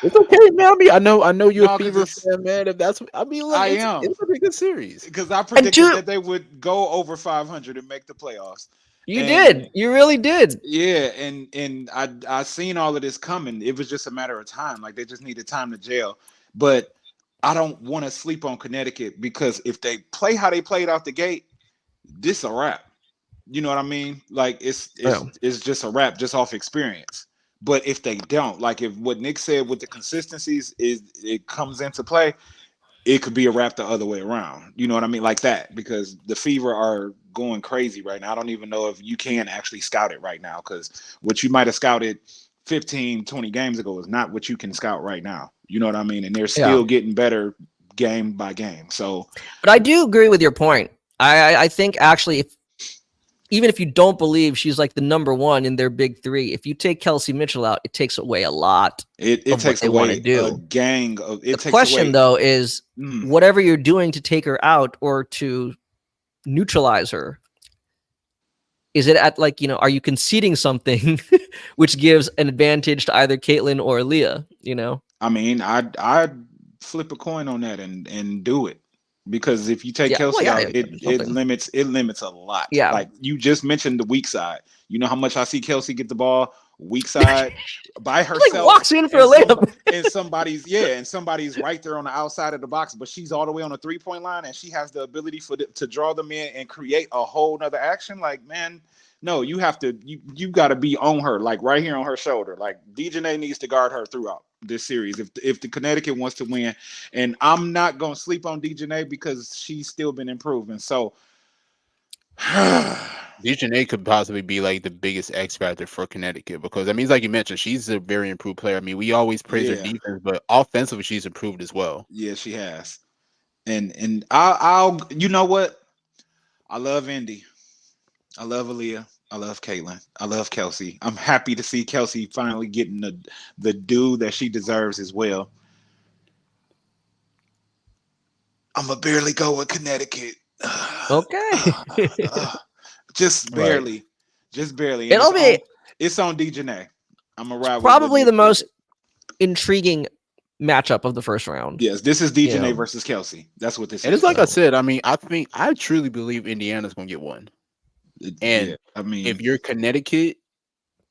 It's okay, man. I know you're No, a 'cause Fever it's- fan, man. If that's, I mean, look, I it's, am. it's a pretty good series. Because I predicted dude- that they would go over 500 and make the playoffs. You And- did. You really did. Yeah, and I seen all of this coming. It was just a matter of time. Like they just needed time to gel. But I don't want to sleep on Connecticut because if they play how they played out the gate, this a wrap. You know what I mean? Like it's just a wrap just off experience. But if they don't, like if what Nick said with the consistencies is it comes into play, it could be a wrap the other way around. You know what I mean? Like that, because the Fever are going crazy right now. I don't even know if you can actually scout it right now, because what you might have scouted 15, 20 games ago is not what you can scout right now. You know what I mean? And they're still getting better game by game. So, but I do agree with your point. I think actually, even if you don't believe she's like the number one in their big three, if you take Kelsey Mitchell out, it takes away a lot. It of takes what they want away to do. a gang of. The question though is whatever you're doing to take her out or to neutralize her, is it at like, are you conceding something which gives an advantage to either Caitlin or Leah? I mean, I'd flip a coin on that and do it. Because if you take Kelsey out, it limits a lot. Yeah. Like you just mentioned the weak side. You know how much I see Kelsey get the ball weak side by herself. Like walks in for a layup. And somebody's right there on the outside of the box, but she's all the way on the 3-point line and she has the ability to draw them in and create a whole nother action. Like, man, no, you have to you gotta be on her, like right here on her shoulder. Like DJNA needs to guard her throughout this series if the Connecticut wants to win. And I'm not gonna sleep on DJNA because she's still been improving. So DJNA could possibly be like the biggest X factor for Connecticut because I mean, like you mentioned, she's a very improved player. I mean, we always praise her defense, but offensively, she's improved as well. Yeah, she has. And I'll you know what? I love Indy. I love Aaliyah. I love Caitlin. I love Kelsey. I'm happy to see Kelsey finally getting the due that she deserves as well. I'm gonna barely go with Connecticut. Okay. Just barely. Right. Just barely. And it's on DJNA. I'm gonna ride with probably the most intriguing matchup of the first round. Yes, this is DJNA versus Kelsey. That's what this is. And it's like I said, I mean, I truly believe Indiana's gonna get one. And I mean, if you're Connecticut,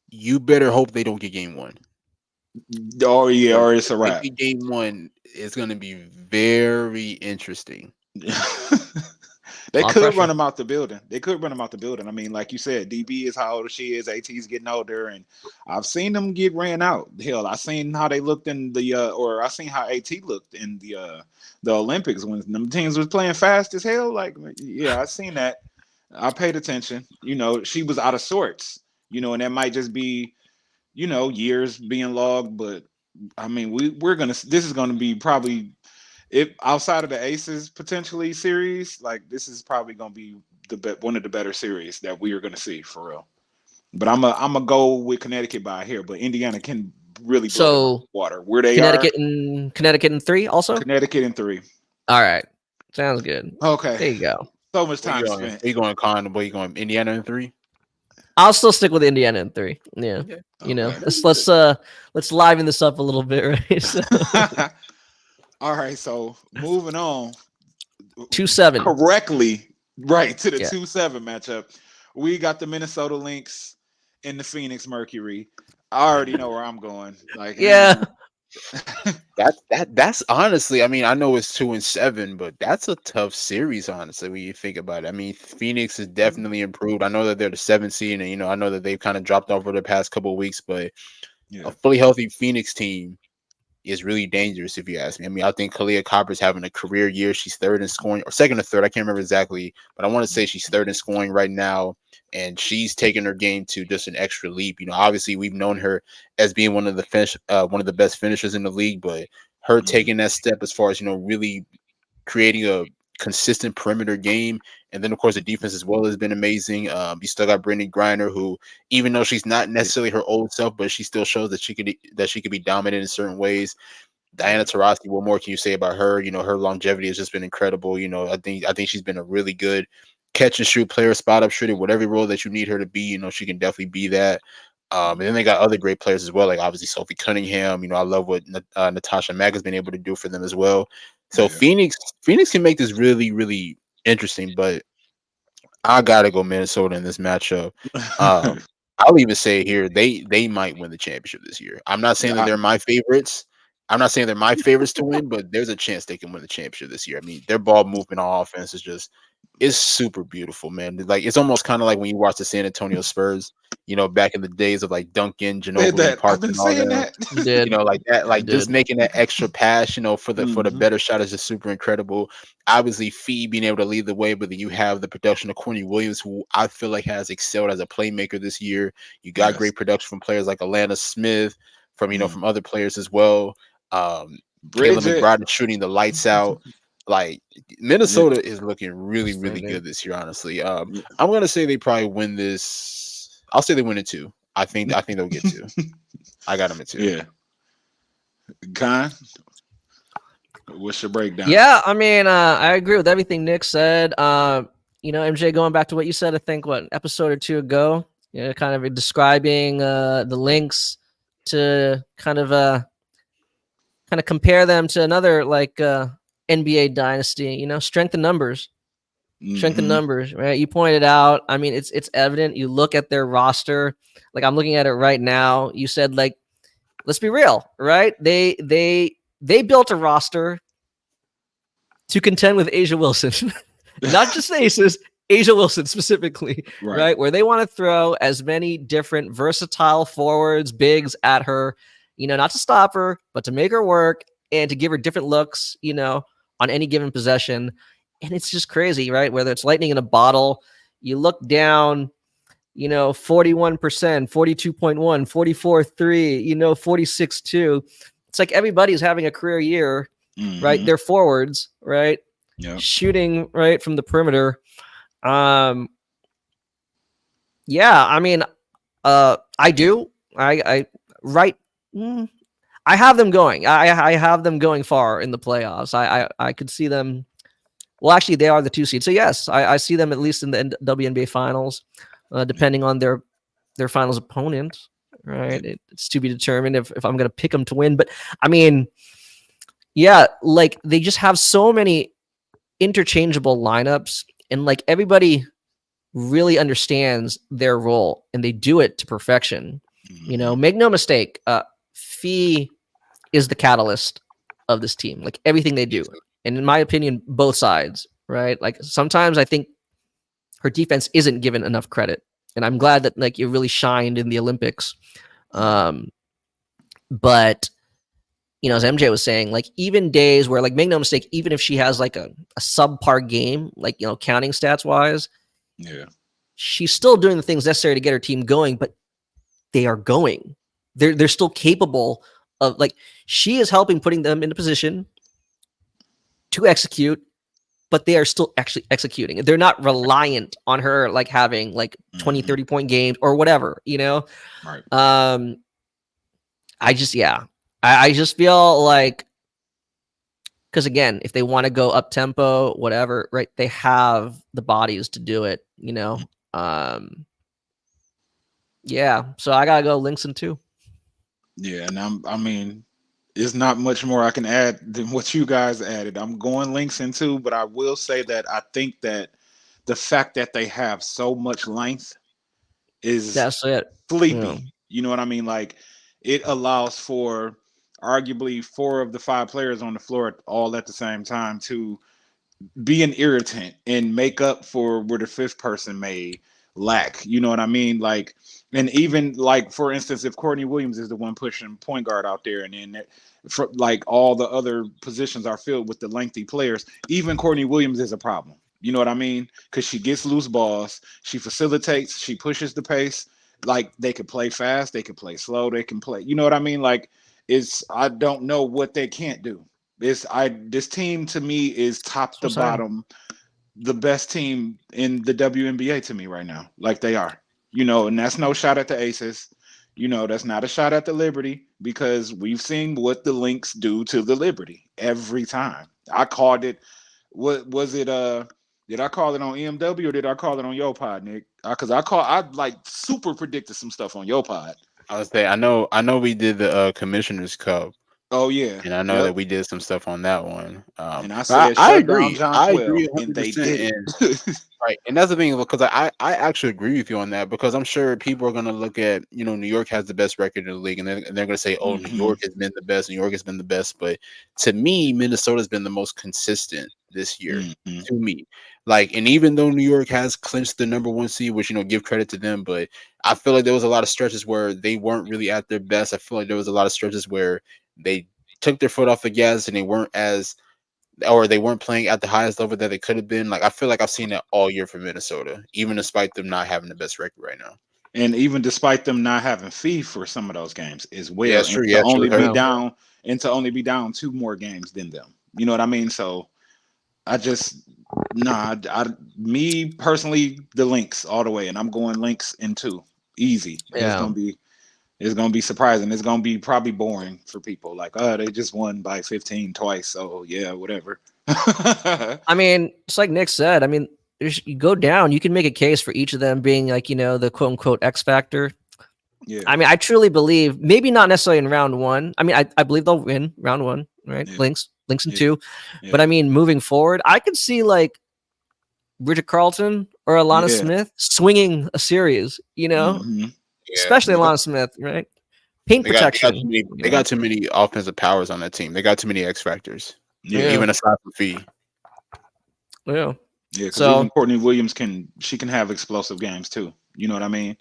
you better hope they don't get game one. Or it's a wrap. Game one is going to be very interesting. They could run them out the building. I mean, like you said, DB is how old she is. AT's getting older, and I've seen them get ran out. Hell, I seen how they looked in the I seen how AT looked in the Olympics when them teams was playing fast as hell. Like, yeah, I seen that. I paid attention. She was out of sorts. And that might just be, years being logged. But I mean, this is gonna be probably, if outside of the Aces potentially series, like this is probably gonna be one of the better series that we are gonna see for real. But I'm gonna go with Connecticut by here, but Indiana can really blow the water where they Connecticut in 3 also. Connecticut in 3. All right, sounds good. Okay, there you go. So much time spent. Are you going Con? Are you going Indiana in 3? I'll still stick with Indiana in 3. Yeah. Okay. You know, Okay. let's liven this up a little bit, right? So, All right, so moving on 2-7. correctly, right to the Yeah. 2-7 matchup. We got the Minnesota Lynx and the Phoenix Mercury. I already know where I'm going. Like, Yeah. That's honestly, I mean, I know it's 2-7, but that's a tough series, honestly, when you think about it. I mean, Phoenix has definitely improved. I know that they're the 7th seed, and I know that they've kind of dropped off over the past couple of weeks, but a yeah, fully healthy Phoenix team is really dangerous, if you ask me. I mean, I think Kalia Copper's having a career year. She's 3rd in scoring, or 2nd or 3rd. I can't remember exactly, but I want to say she's 3rd in scoring right now, and she's taking her game to just an extra leap. Obviously we've known her as being one of the best finishers in the league, but her taking that step as far as really creating a consistent perimeter game. And then, of course, the defense as well has been amazing. You still got Brittany Griner, who, even though she's not necessarily her old self, but she still shows that she could be dominant in certain ways. Diana Taurasi, what more can you say about her? Her longevity has just been incredible. I think she's been a really good catch and shoot player, spot up shooter, whatever role that you need her to be. She can definitely be that. And then they got other great players as well, like obviously Sophie Cunningham. I love what Natasha Mack has been able to do for them as well. So yeah. Phoenix can make this really, really interesting, but I gotta go Minnesota in this matchup. I'll even say here they might win the championship this year. I'm not saying that I- they're my favorites. I'm not saying they're my favorites to win, but there's a chance they can win the championship this year. I mean, their ball movement on offense is super beautiful, man. Like it's almost kind of like when you watch the San Antonio Spurs, back in the days of like Duncan, said Ginobili, that. I've Parks, been and all saying them. that. You did. Like that, You like just did. making that extra pass, for the Mhm. better shot is just super incredible. Obviously, Fee being able to lead the way, but then you have the production of Courtney Williams, who I feel like has excelled as a playmaker this year. You got Yes. great production from players like Alana Smith, from Mm. from other players as well. Kayla Bridget. McBride is shooting the lights out. Like Yeah. Minnesota is looking really, really Outstanding. good this year. Honestly, I'm gonna say they probably win this. I'll say they win it 2. I think they'll get 2. I got them at 2. Yeah. Con, what's your breakdown? Yeah, I mean, I agree with everything Nick said. MJ, going back to what you said, I think what episode or 2 ago, kind of describing the Lynx to kind of compare them to another like NBA dynasty. Strength in numbers. Strength in Mhm. numbers, right? You pointed out. I mean, it's evident. You look at their roster. Like I'm looking at it right now. You said like, let's be real, right? They built a roster to contend with Asia Wilson, not just the Aces, Asia Wilson specifically, Right. right? Where they want to throw as many different versatile forwards, bigs at her, not to stop her, but to make her work and to give her different looks, on any given possession. And it's just crazy, right? Whether it's lightning in a bottle, you look down, 41%, 42.1, 44.3, 46.2. It's like everybody's having a career year, right? Mhm. They're forwards, right? Yeah. Shooting right from the perimeter. Yeah, I mean, I do. I right. I have them going. I have them going far in the playoffs. I could see them. Well, actually, they are the 2 seed. So yes, I see them at least in the WNBA finals, depending on their finals opponent. Right, it's to be determined if I'm going to pick them to win. But I mean, yeah, like they just have so many interchangeable lineups, and like everybody really understands their role, and they do it to perfection. Mhm. Make no mistake, Fee is the catalyst of this team. Like everything they do, and in my opinion, both sides. Right, like sometimes I think her defense isn't given enough credit, and I'm glad that like it really shined in the Olympics. But as MJ was saying, like even days where like make no mistake, even if she has like a subpar game, like counting stats wise, Yeah. she's still doing the things necessary to get her team going, but they are going. They're still capable of like she is helping putting them into position to execute, but they are still actually executing. They're not reliant on her like having like 20, 30 point games or whatever, Right. I just I just feel like because again, if they want to go up tempo, whatever, right? They have the bodies to do it, Yeah, so I gotta go Lynx in 2. Yeah, and I mean, it's not much more I can add than what you guys added. I'm going Lynx in 2, but I will say that I think that the fact that they have so much length is That's it. Yeah. sleepy. You know what I mean? Like it allows for arguably 4 of the 5 players on the floor all at the same time to be an irritant and make up for where the fifth person may lack. You know what I mean? Like, and even like for instance, if Courtney Williams is the one pushing point guard out there, and then for, like all the other positions are filled with the lengthy players, even Courtney Williams is a problem. You know what I mean? Because she gets loose balls, she facilitates, she pushes the pace. Like they could play fast, they could play slow, they can play. You know what I mean? Like it's I don't know what they can't do. This team to me is top That's to what I'm saying. bottom the best team in the WNBA to me right now. Like they are. You know, and that's no shot at the Aces. You know, that's not a shot at the Liberty because we've seen what the Lynx do to the Liberty every time. I called it what was it did I call it on EMW or did I call it on Yo Pod, Nick? Because I like super predicted some stuff on Yo Pod. I would say I know we did the Commissioner's Cup, Oh yeah. and I know that Yep. we did some stuff on that one. And I But said I shut down agree. John I agree 12 and they 100%. did And it. right, and that's the thing because I actually agree with you on that because I'm sure people are gonna look at New York has the best record in the league, and they're gonna say, oh, New Hmm. York has been the best. New York has been the best, but to me, Minnesota's been the most consistent this year. Hmm. To me, like, and even though New York has clinched the #1 seed, which give credit to them, but I feel like there was a lot of stretches where they weren't really at their best. I feel like there was a lot of stretches where they took their foot off the gas and they weren't playing at the highest level that they could have been. Like I feel like I've seen that all year for Minnesota, even despite them not having the best record right now. And even despite them not having fee for some of those games as Yeah, well, it's true. Yeah, true. Yeah. and to only be down 2 more games than them. You know what I mean? So I just me personally the Lynx all the way, and I'm going Lynx in 2, easy. And Yeah. it's gonna be surprising. It's gonna be probably boring for people. Like, oh, they just won by 15 twice, so yeah, whatever. I mean, it's like Nick said. I mean, you go down, you can make a case for each of them being like, the quote unquote X factor. Yeah, I mean, I truly believe, maybe not necessarily in round 1. I mean, I believe they'll win round 1, right? yeah, Lynx in yeah, 2. But yeah, I mean, moving forward, I could see like Bridget Carlton or Alana yeah. Smith swinging a series, Hmm. Yeah, especially Alana Smith, right? Paint protection. they got too many offensive powers on that team. They got too many X factors, Yeah, Yeah. even aside from Fee. Yeah. yeah. Because even So, Courtney Williams can have explosive games too. You know what I mean?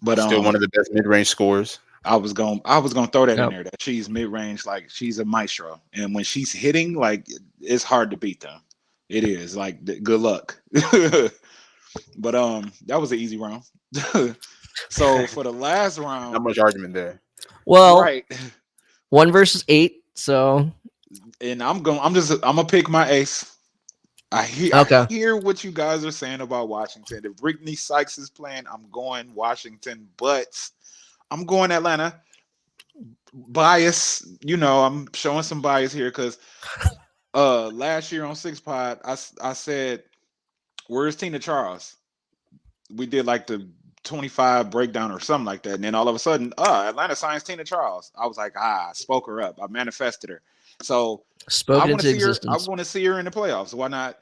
But Still one of the best mid range scorers. I was gonna throw that in yeah. there. That she's mid range, like she's a maestro, and when she's hitting, like it's hard to beat them. It is like good luck. But that was an easy round. So for the last Not round, much argument there. Well, right? 1 versus 8. So, And I'm gonna pick my ace. I okay. hear what you guys are saying about Washington. If Brittany Sykes is playing, I'm going Washington, but I'm going Atlanta. Bias, I'm showing some bias here because last year on Six Pod, I said, "Where's Tina Charles?" We did like the 25 breakdown or something like that, and then all of a sudden, Atlanta signs Tina Charles. I was like, I spoke her up. I manifested her. So I Spoken want to into see her. I existence. want to see her in the playoffs. Why not?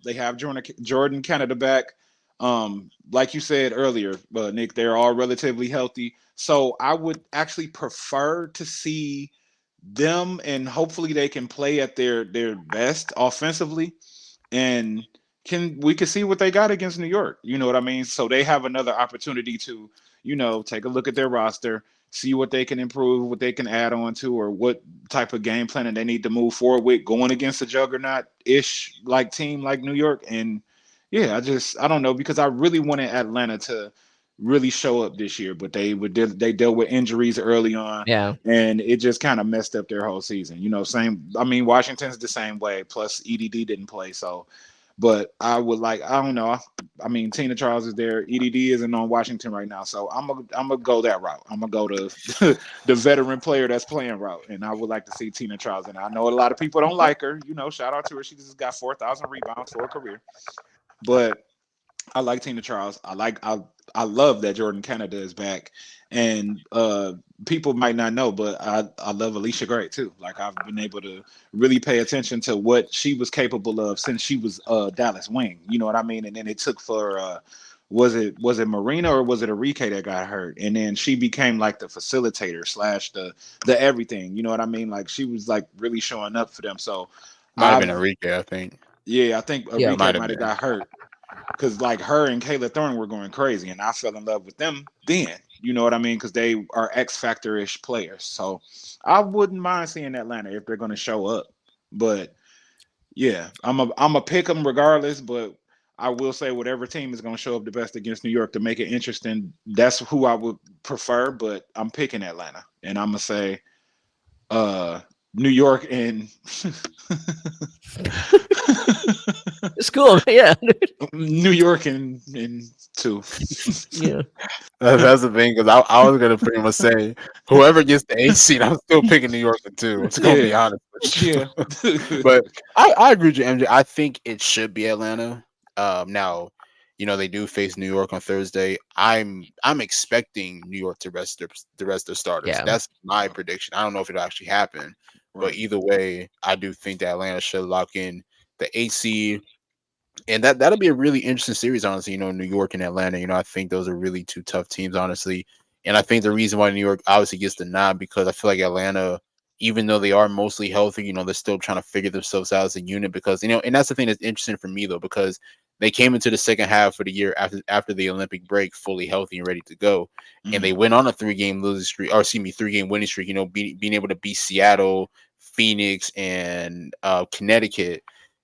They have Jordan Canada back. Like you said earlier, Nick, they're all relatively healthy. So I would actually prefer to see them, and hopefully they can play at their best offensively, and we can see what they got against New York. You know what I mean? So they have another opportunity to, take a look at their roster, see what they can improve, what they can add on to, or what type of game planning they need to move forward with going against a juggernaut-ish like team like New York. And yeah, I don't know, because I really wanted Atlanta to really show up this year, but they dealt with injuries early on, Yeah. and it just kind of messed up their whole season. Same. I mean, Washington's the same way. Plus, EDD didn't play, so. But I don't know. I mean, Tina Charles is there. EDD isn't on Washington right now, so I'm gonna go that route. I'm gonna go to the veteran player that's playing route, and I would like to see Tina Charles. And I know a lot of people don't like her. Shout out to her. She just got 4,000 rebounds for a career, but I like Tina Charles. I love that Jordan Canada is back. And people might not know, but I love Alicia Gray too. Like I've been able to really pay attention to what she was capable of since she was Dallas Wing. You know what I mean? And then it took for was it Marina or was it Enrique that got hurt? And then she became like the facilitator slash the everything. You know what I mean? Like she was like really showing up for them. So Might have been I've Enrique, I think. yeah, I think Yeah. Enrique Might have might have been. got hurt because like her and Kayla Thorne were going crazy, and I fell in love with them then. You know what I mean? Because they are X Factor ish players. So I wouldn't mind seeing Atlanta if they're going to show up. But yeah, I'm a pick them regardless. But I will say whatever team is going to show up the best against New York to make it interesting, that's who I would prefer. But I'm picking Atlanta, and I'm gonna say New York and It's cool. Yeah. New York and two. Yeah. That's the thing, because I was gonna pretty much say whoever gets the 8 seed, I'm still picking New York too. I'm just gonna be Yeah. honest with you. Yeah. But I agree with you, MJ. I think it should be Atlanta. Now, they do face New York on Thursday. I'm expecting New York to rest the rest of their starters. Yeah. That's my prediction. I don't know if it'll actually happen, but Right. either way, I do think that Atlanta should lock in the 8 seed. And that'll be a really interesting series, honestly. New York and Atlanta. I think those are really two tough teams, honestly. And I think the reason why New York obviously gets the nod because I feel like Atlanta, even though they are mostly healthy, they're still trying to figure themselves out as a unit because and that's the thing that's interesting for me though, because they came into the second half of the year after the Olympic break fully healthy and ready to go, and they went on a 3-game losing streak, or excuse me, 3-game winning streak. Being able to beat Seattle, Phoenix, and Connecticut.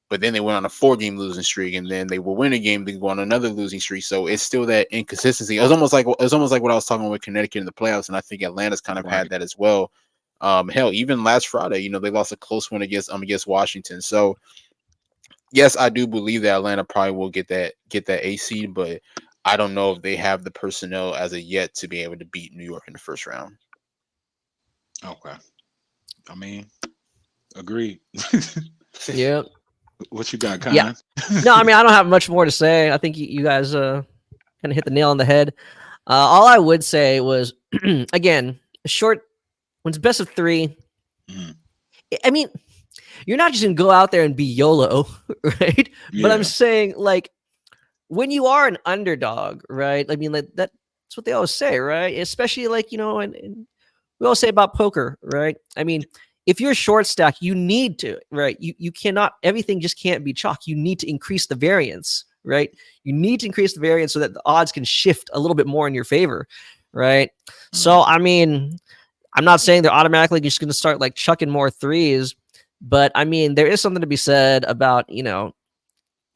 But then they went on a 4-game losing streak, and then they will win a game, then go on another losing streak. So it's still that inconsistency. It was almost like what I was talking with Connecticut in the playoffs, and I think Atlanta's kind of had that as well. Hell, even last Friday, they lost a close one against Washington. So yes, I do believe that Atlanta probably will get that A seed, but I don't know if they have the personnel as of yet to be able to beat New York in the first round. Okay. I mean, agreed. Yeah. What you got, Con? Yeah. No, I mean, I don't have much more to say. I think you guys kind of hit the nail on the head. All I would say was, again, short, when it's best of 3, I mean, you're not just going to go out there and be YOLO, right? Yeah. But I'm saying, like, when you are an underdog, right? I mean, like, that's what they always say, right? Especially, like, and we all say about poker, right? I mean, if you're short stack, you need to, right? You cannot, everything just can't be chalk. You need to increase the variance, right? You need to increase the variance so that the odds can shift a little bit more in your favor, right? So, I mean, I'm not saying they're automatically just going to start like chucking more threes, but I mean, there is something to be said about, you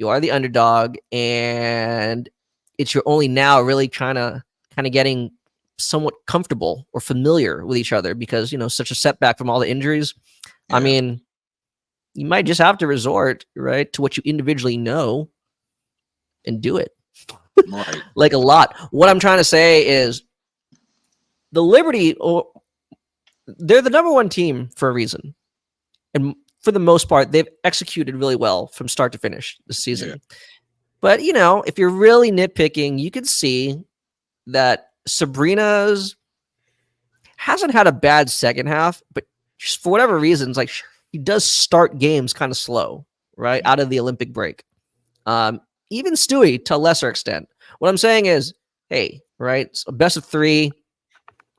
are the underdog and it's your only now really kind of getting somewhat comfortable or familiar with each other because, such a setback from all the injuries. Yeah. I mean, you might just have to resort, right, to what you individually know and do it. Right. Like a lot. What I'm trying to say is the Liberty, they're the number 1 team for a reason. And for the most part, they've executed really well from start to finish this season. Yeah. But, if you're really nitpicking, you can see that Sabrina's hasn't had a bad second half, but just for whatever reasons, like he does start games kind of slow, right? Out of the Olympic break. Even Stewie to a lesser extent. What I'm saying is, hey, right? So best of 3,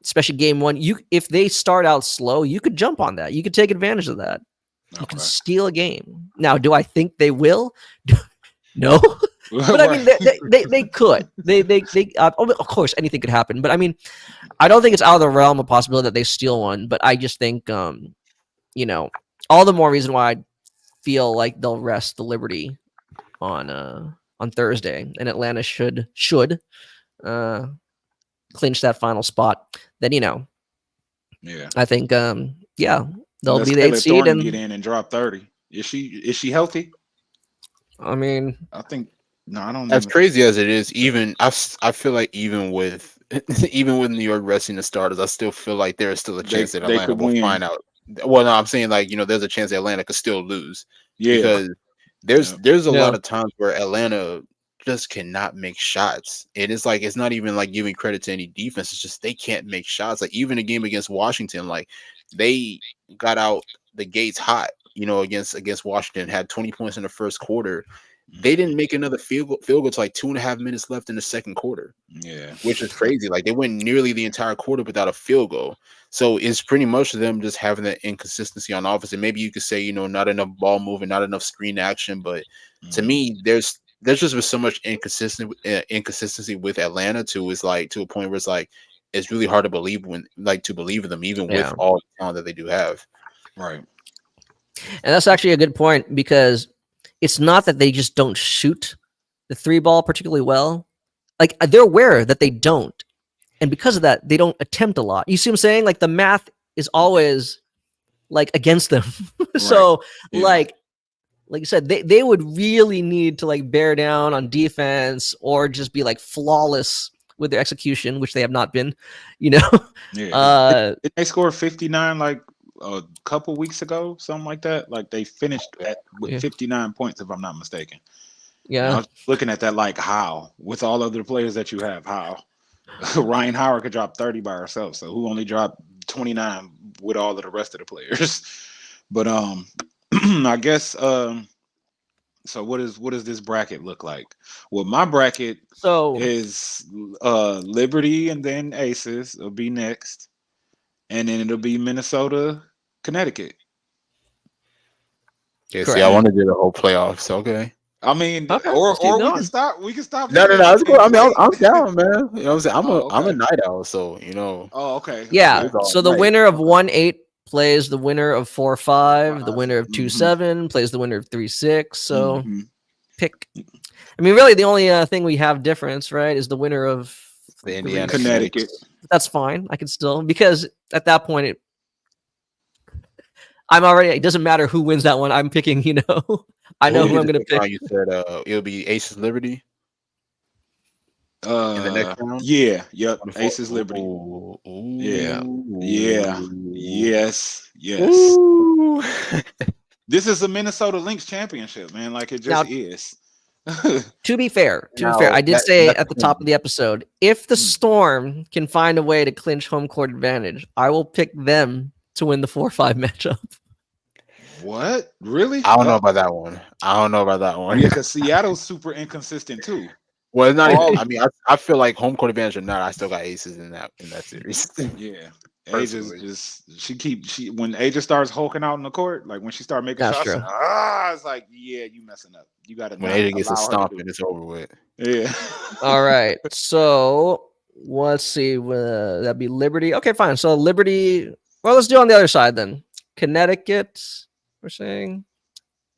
especially game 1. If they start out slow, you could jump on that. You could take advantage of that. You can steal a game. Now, do I think they will? No. But I mean, they could. They of course, anything could happen. But I mean, I don't think it's out of the realm of possibility that they steal one. But I just think, all the more reason why I feel like they'll rest the Liberty on Thursday, and Atlanta should clinch that final spot. Then yeah, I think they'll be the 8th seed and get in and drop 30. Is she healthy? I mean, I think. No, I don't. As crazy as it is, even I feel like even with New York resting the starters, I still feel like there is still a chance that Atlanta will find out. Well, no, I'm saying like there's a chance that Atlanta could still lose. Yeah, because there's a lot of times where Atlanta just cannot make shots. And it's like, it's not even like giving credit to any defense. It's just they can't make shots. Like even a game against Washington, like they got out the gates hot, against Washington, had 20 points in the first quarter. They didn't make another field goal to like 2.5 minutes left in the second quarter. Yeah. Which is crazy. Like they went nearly the entire quarter without a field goal. So it's pretty much them just having that inconsistency on offense. And maybe you could say, not enough ball movement, not enough screen action. But to me, there's just been so much inconsistency with Atlanta to a point where it's like it's really hard to believe in them, even with all the talent that they do have. Right. And that's actually a good point, because it's not that they just don't shoot the three ball particularly well. Like they're aware that they don't. And because of that, they don't attempt a lot. You see what I'm saying? Like the math is always like against them. So like you said, they would really need to like bear down on defense or just be like flawless with their execution, which they have not been, Yeah. Did they score 59 like a couple weeks ago, something like that? Like they finished with 59 points, if I'm not mistaken. Yeah. And I was looking at that like, how? With all of the players that you have, how? Ryan Howard could drop 30 by herself, so who only dropped 29 with all of the rest of the players? But I guess so what does this bracket look like? Well, my bracket is Liberty and then Aces will be next, and then it'll be Minnesota, Connecticut. Okay, see, I want to do the whole playoffs. Okay. I mean, okay, or we can stop. We can stop. No, it's cool. I mean, I'm down, man. You know what I'm saying? I'm a night owl, so Oh, okay. Yeah. Okay. So the winner of 1-8 plays the winner of 4-5. The winner of 2-7 plays the winner of 3-6. So pick. I mean, really, the only thing we have difference, right, is the winner of the Indiana Connecticut. That's fine. I can still, because at that point it doesn't matter who wins that one. I'm picking, I know who I'm going to pick. You said it'll be Aces Liberty in the next round? Yeah. Yep. Aces Liberty. Ooh. Yeah. Yes. Ooh. This is a Minnesota Lynx championship, man. Like it just is. To be fair, I did say at the top of the episode, if the Storm can find a way to clinch home court advantage, I will pick them to win the 4-5 matchup. What? Really? I don't know about that one. Yeah, because Seattle's super inconsistent too. Well, it's not even. I mean, I feel like home court advantage or not, I still got Aces in that series. Yeah. Aja's when Aja starts hulking out in the court, like when she starts making shots, it's like, yeah, you messing up. You got to. When Aja gets a stomp, and it's over with. Yeah. All right. So let's see. That'd be Liberty. Okay, fine. So Liberty. Well, let's do on the other side then. Connecticut. We're saying.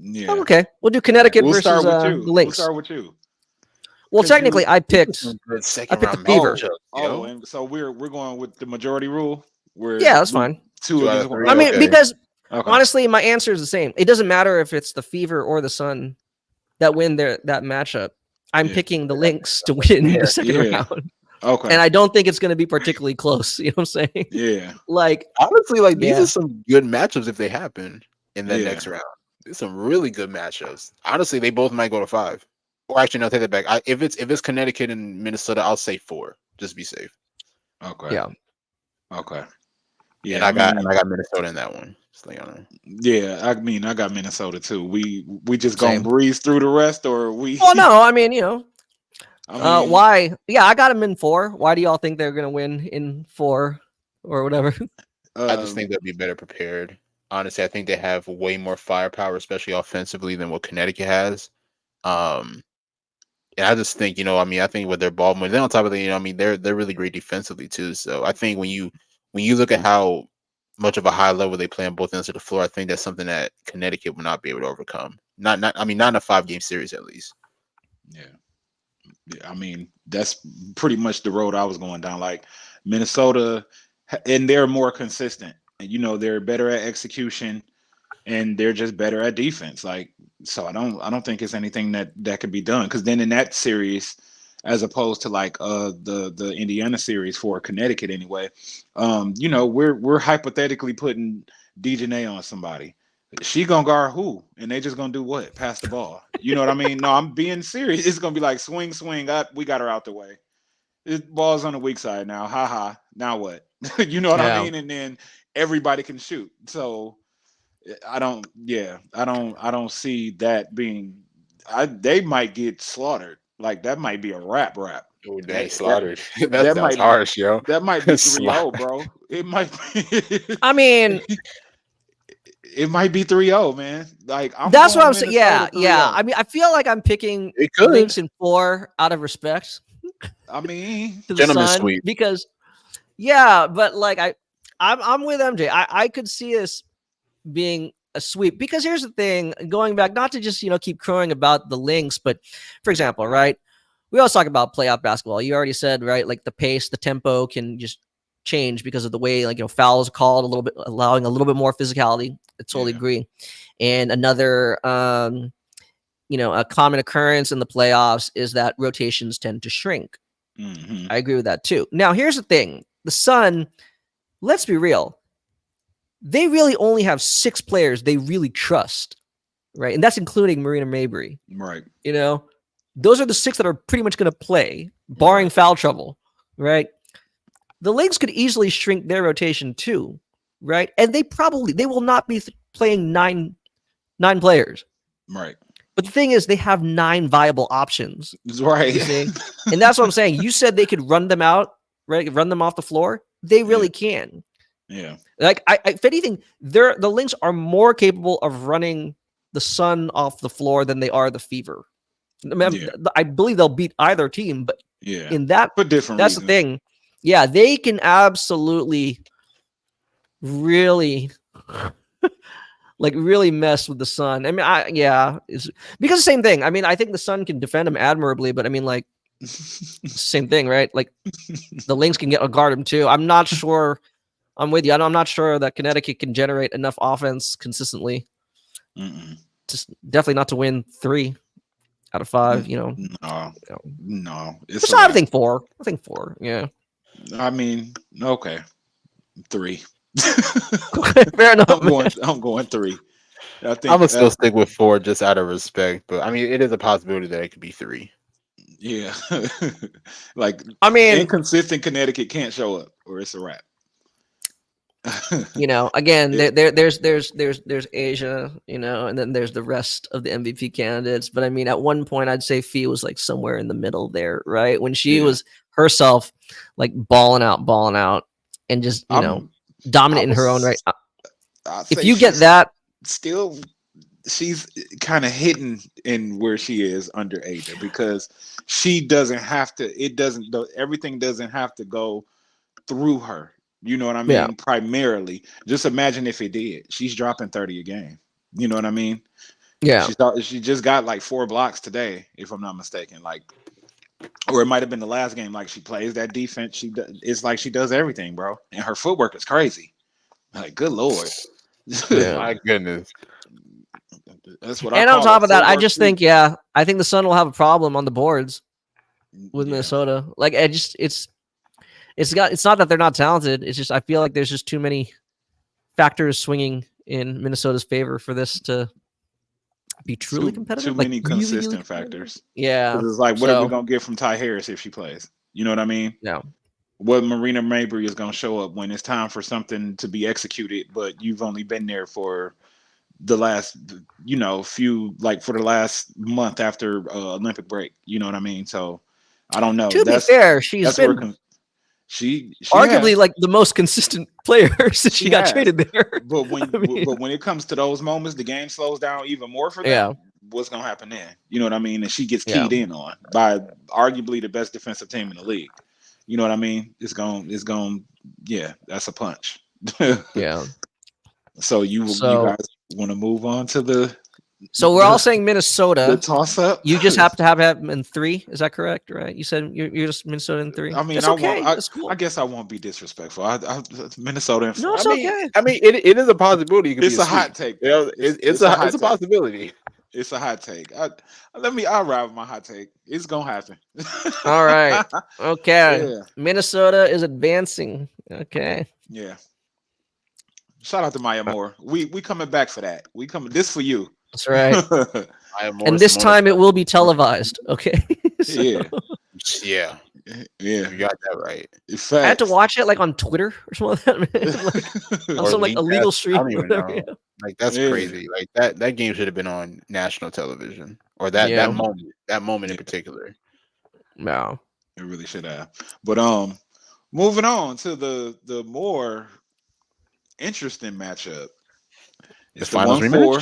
Yeah. Oh, okay. We'll do Connecticut versus the Lynx. We'll start with you. Well, technically, I picked the Fever. And so we're going with the majority rule. That's fine. 2 against 1. I mean, because honestly, my answer is the same. It doesn't matter if it's the Fever or the Sun that win that matchup. I'm picking the Lynx to win the second round. Okay. And I don't think it's going to be particularly close. You know what I'm saying? Yeah. Like, honestly, these are some good matchups if they happen in that next round. There's some really good matchups. Honestly, they both might go to 5. Or actually, no, take that back. If it's Connecticut and Minnesota, I'll say 4. Just be safe. Okay. Yeah. Okay. Yeah, and I got Minnesota in that one. Yeah, I mean, I got Minnesota too. We just gonna breeze through the rest, or we? Well, no, I mean, why? Yeah, I got them in 4. Why do y'all think they're gonna win in 4 or whatever? I just think they'll be better prepared. Honestly, I think they have way more firepower, especially offensively, than what Connecticut has. And I just think, I think with their ball movement, then on top of that, they're really great defensively too. So I think when you look at how much of a high level they play on both ends of the floor, I think that's something that Connecticut will not be able to overcome. Not in a 5-game series at least. Yeah. I mean, that's pretty much the road I was going down. Like Minnesota, and they're more consistent. And they're better at execution, and they're just better at defense. Like, so I don't think it's anything that could be done. Because then in that series, as opposed to like the Indiana series for Connecticut anyway, we're hypothetically putting DeJounte on somebody. She gonna guard who? And they just gonna do what? Pass the ball. You know what I mean? No, I'm being serious. It's gonna be like swing, swing up. We got her out the way. It ball's on the weak side now. Ha ha. Now what? You know what I Yeah. mean? And then everybody can shoot. So I don't see that being. They might get slaughtered. Like that might be a rap. Oh, dang, That slaughtered. That that sounds might harsh, yo. that might be 3-0, Slaughtered. bro. It might be. I mean, It might be 3-0, man. Like I'm that's what going I'm saying. Minnesota Yeah. 3-0. I mean, I feel like I'm picking It could. Lynx in 4 out of respect I mean, to the Gentleman's Sun sweep. because, yeah, but like I'm with MJ. I could see this being a sweep because here's the thing. Going back, not to just keep crowing about the Lynx, but for example, right? We always talk about playoff basketball. You already said, right? Like the pace, the tempo can just change because of the way, fouls are called a little bit, allowing a little bit more physicality. I totally Yeah. agree. And another, a common occurrence in the playoffs is that rotations tend to shrink. mhm. I agree with that too. Now, here's the thing. The Sun, let's be real. They really only have 6 players they really trust, right? And that's including Marina Mabrey. Right. Those are the 6 that are pretty much going to play, barring foul trouble, right? The Lynx could easily shrink their rotation too, right? And they will not be playing nine players. Right. But the thing is, they have 9 viable options. Right. You see? And that's what I'm saying. You said they could run them out, right? Run them off the floor. They really can. Yeah. Like, if anything, the Lynx are more capable of running the Sun off the floor than they are the Fever. I mean, Yeah. I believe they'll beat either team, but Yeah. in that, For different that's reasons. the thing. Yeah, they can absolutely, really, really mess with the Sun. I mean, it's because the same thing. I mean, I think the Sun can defend them admirably, but I mean, like, same thing, right? Like, the Lynx can guard them too. I'm not sure. I'm with you. I'm not sure that Connecticut can generate enough offense consistently. Mm-mm. Just definitely not to win 3 out of 5. No. It's So I think 4. I think 4. Yeah. I mean, okay. 3. Fair enough. I'm going 3. I think I'm gonna still stick with 4 just out of respect, but I mean, it is a possibility that it could be 3. yeah. Like, I mean, inconsistent Connecticut can't show up or it's a wrap. Again, there's Asia, and then there's the rest of the MVP candidates. But I mean, at one point, I'd say Fee was like somewhere in the middle there, right? When she was herself, like balling out, and just dominant in her own right. If you get that, still, she's kind of hidden in where she is under Asia because she doesn't have to. Everything doesn't have to go through her. You know what I mean? Yeah. Primarily, just imagine if it did. She's dropping 30 a game. You know what I mean? Yeah. She just got like 4 blocks today, if I'm not mistaken. Like, or it might have been the last game. Like, she plays that defense. It's like she does everything, bro. And her footwork is crazy. Like, good lord. Yeah. My goodness. That's what. And on top of that, I just think, I think the Sun will have a problem on the boards with Minnesota. Like, it's not that they're not talented. It's just I feel like there's just too many factors swinging in Minnesota's favor for this to be truly competitive. Too many consistent factors. Yeah. It's like, what are we gonna get from Ty Harris if she plays? You know what I mean? No. What Marina Mabrey is gonna show up when it's time for something to be executed, but you've only been there for the last, for the last month after Olympic break. You know what I mean? So I don't know. To be fair, she's been she arguably has, like the most consistent player since she got traded there. But when it comes to those moments, the game slows down even more for them. Yeah. What's gonna happen then? You know what I mean? And she gets keyed in on by arguably the best defensive team in the league. You know what I mean? It's going. Yeah, that's a punch. Yeah. So you guys want to move on to the? So we're all saying Minnesota. The toss up. You just have to have them in 3. Is that correct? Right? You said you're just Minnesota in 3. I mean, That's cool. I guess I won't be disrespectful. Minnesota in 4. No, it's okay. I mean, it is a possibility. It's a hot take. It's a possibility. It's a hot take. I'll ride with my hot take. It's gonna happen. All right. Okay. Yeah. Minnesota is advancing. Okay. Yeah. Shout out to Maya Moore. We coming back for that. We coming. This for you. That's right. I am more And this Simona time it will be Simona. televised. Okay. So, Yeah. Yeah, Yeah. you got that right. I had to Facts. watch it like on Twitter or something like that, man. Like on Or some like League illegal Pass. I stream don't or even whatever. know. Like that's Yeah. crazy. Like that game should have been on national television, or that Yeah. moment in Yeah. particular. No. It really should have. But moving on to the more interesting matchup. The It's the finals one rematch. four,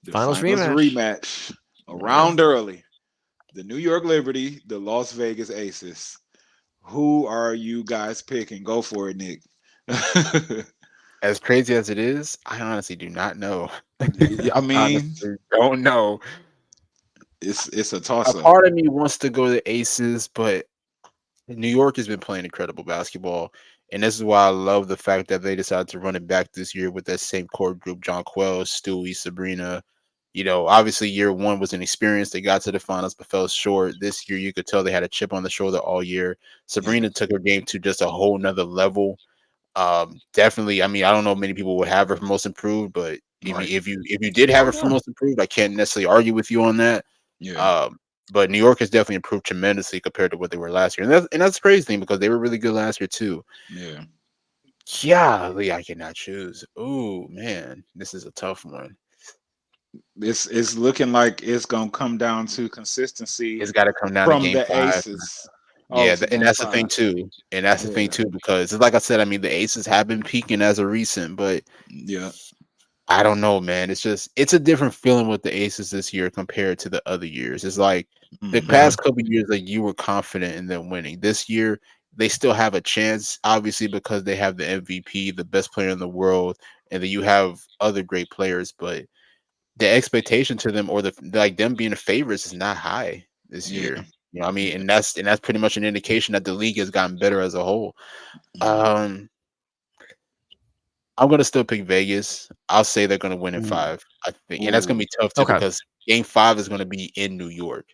the Finals finals rematch. rematch. A Yeah. round early. The New York Liberty, the Las Vegas Aces. Who are you guys picking? Go for it, Nick. As crazy as it is, I honestly do not know. I mean, Honestly, don't know. it's a A toss up. part of me wants to go to Aces, but New York has been playing incredible basketball, and this is why I love the fact that they decided to run it back this year with that same core group: Jonquel, Stewie, Sabrina. You know, obviously year one was an experience. They got to the finals but fell short. This year, you could tell they had a chip on the shoulder all year. Sabrina took her game to just a whole nother level. Definitely. I mean, I don't know if many people would have her for most improved, but Right. if you did have her for most improved, I can't necessarily argue with you on that. Yeah. But New York has definitely improved tremendously compared to what they were last year, and that's the crazy thing because they were really good last year too. Yeah. Golly, I cannot choose. Oh man, this is a tough one. It's looking like it's gonna come down to consistency It's got to come down to from game the five. Aces. Oh, Yeah, to and game that's the thing five. too. And that's the thing Yeah. too because it's like I said. I mean, the Aces have been peaking as of recent, but Yeah. I don't know, man. It's a different feeling with the Aces this year compared to the other years. It's like the Hmm. past couple years, like you were confident in them winning. This year, they still have a chance, obviously, because they have the MVP, the best player in the world, and then you have other great players. But the expectation to them, or the like them being the favorites, is not high this Yeah. year. You know, what I mean, Yeah. and that's pretty much an indication that the league has gotten better as a whole. Mhm. Um, I'm gonna still pick Vegas. I'll say they're gonna win in Ooh. 5. I think, and that's gonna Ooh. be tough too Okay. because Game 5 is gonna be in New York,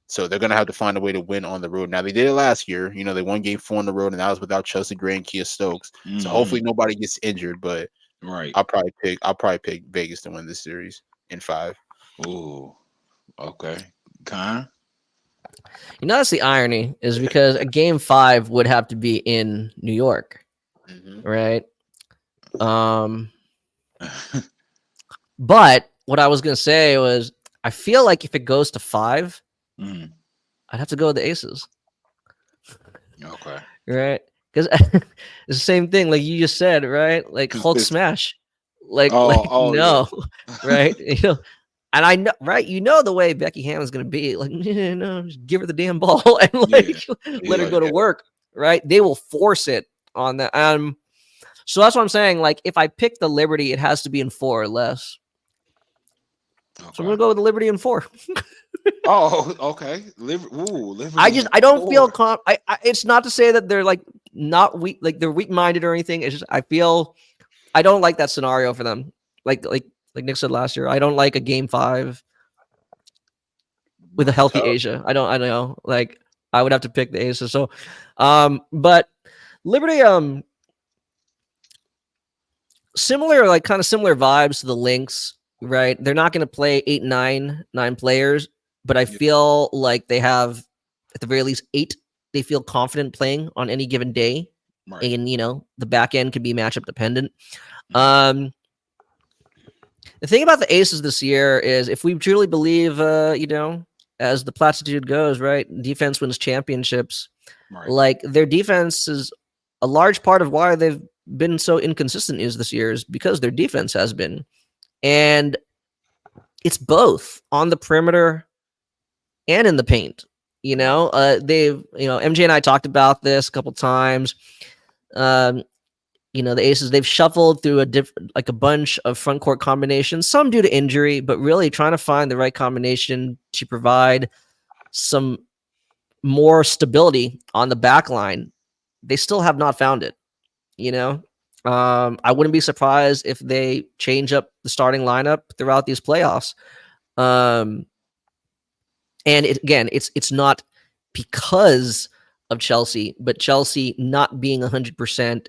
so they're gonna have to find a way to win on the road. Now they did it last year. You know, they won Game 4 on the road, and that was without Chelsea Gray and Kia Stokes. So hopefully Hmm. nobody gets injured. But Right. I'll probably pick Vegas to win this series in 5. Ooh. Okay. Con. You know, that's the irony is because a game 5 would have to be in New York, Mm-hmm. right? But what I was gonna say was I feel like if it goes to 5, Mm. I'd have to go with the Aces, Okay. right? Because it's the same thing, like you just said, right? Like Hulk Consistent. smash, like Oh. like Oh yeah. no, right? You know, and I know, right? You know the way Becky Hammond's gonna be, like no, just give her the damn ball and Yeah. like let her Yeah. go to work, right? They will force it on that. So that's what I'm saying. Like if I pick the Liberty, it has to be in 4 or less. So I'm Okay. gonna go with the Liberty in 4. Oh. Okay. Ooh. I Liberty just and I don't feel 4. it's not to say that they're like not weak, like they're weak minded or anything. It's just I feel I don't like that scenario for them. Like Nick said last year, I don't like a game 5 with a Right. healthy Tough. Asia. I don't know. Like I would have to pick the Aces. So but Liberty similar, like kind of similar vibes to the Lynx, right? They're not going to play 9 players, but I Yeah. feel like they have at the very least 8 they feel confident playing on any given day. Right. And the back end can be matchup dependent. Mhm. The thing about the Aces this year is if we truly believe as the platitude goes, right, defense wins championships. Right. Like their defense is a large part of why they've been so inconsistent is this year is because their defense has been. And it's both on the perimeter and in the paint. MJ and I talked about this a couple times. Um, the Aces, they've shuffled through a bunch of front court combinations, some due to injury, but really trying to find the right combination to provide some more stability on the back line. They still have not found it. I wouldn't be surprised if they change up the starting lineup throughout these playoffs. And it's not because of Chelsea, but Chelsea not being 100%,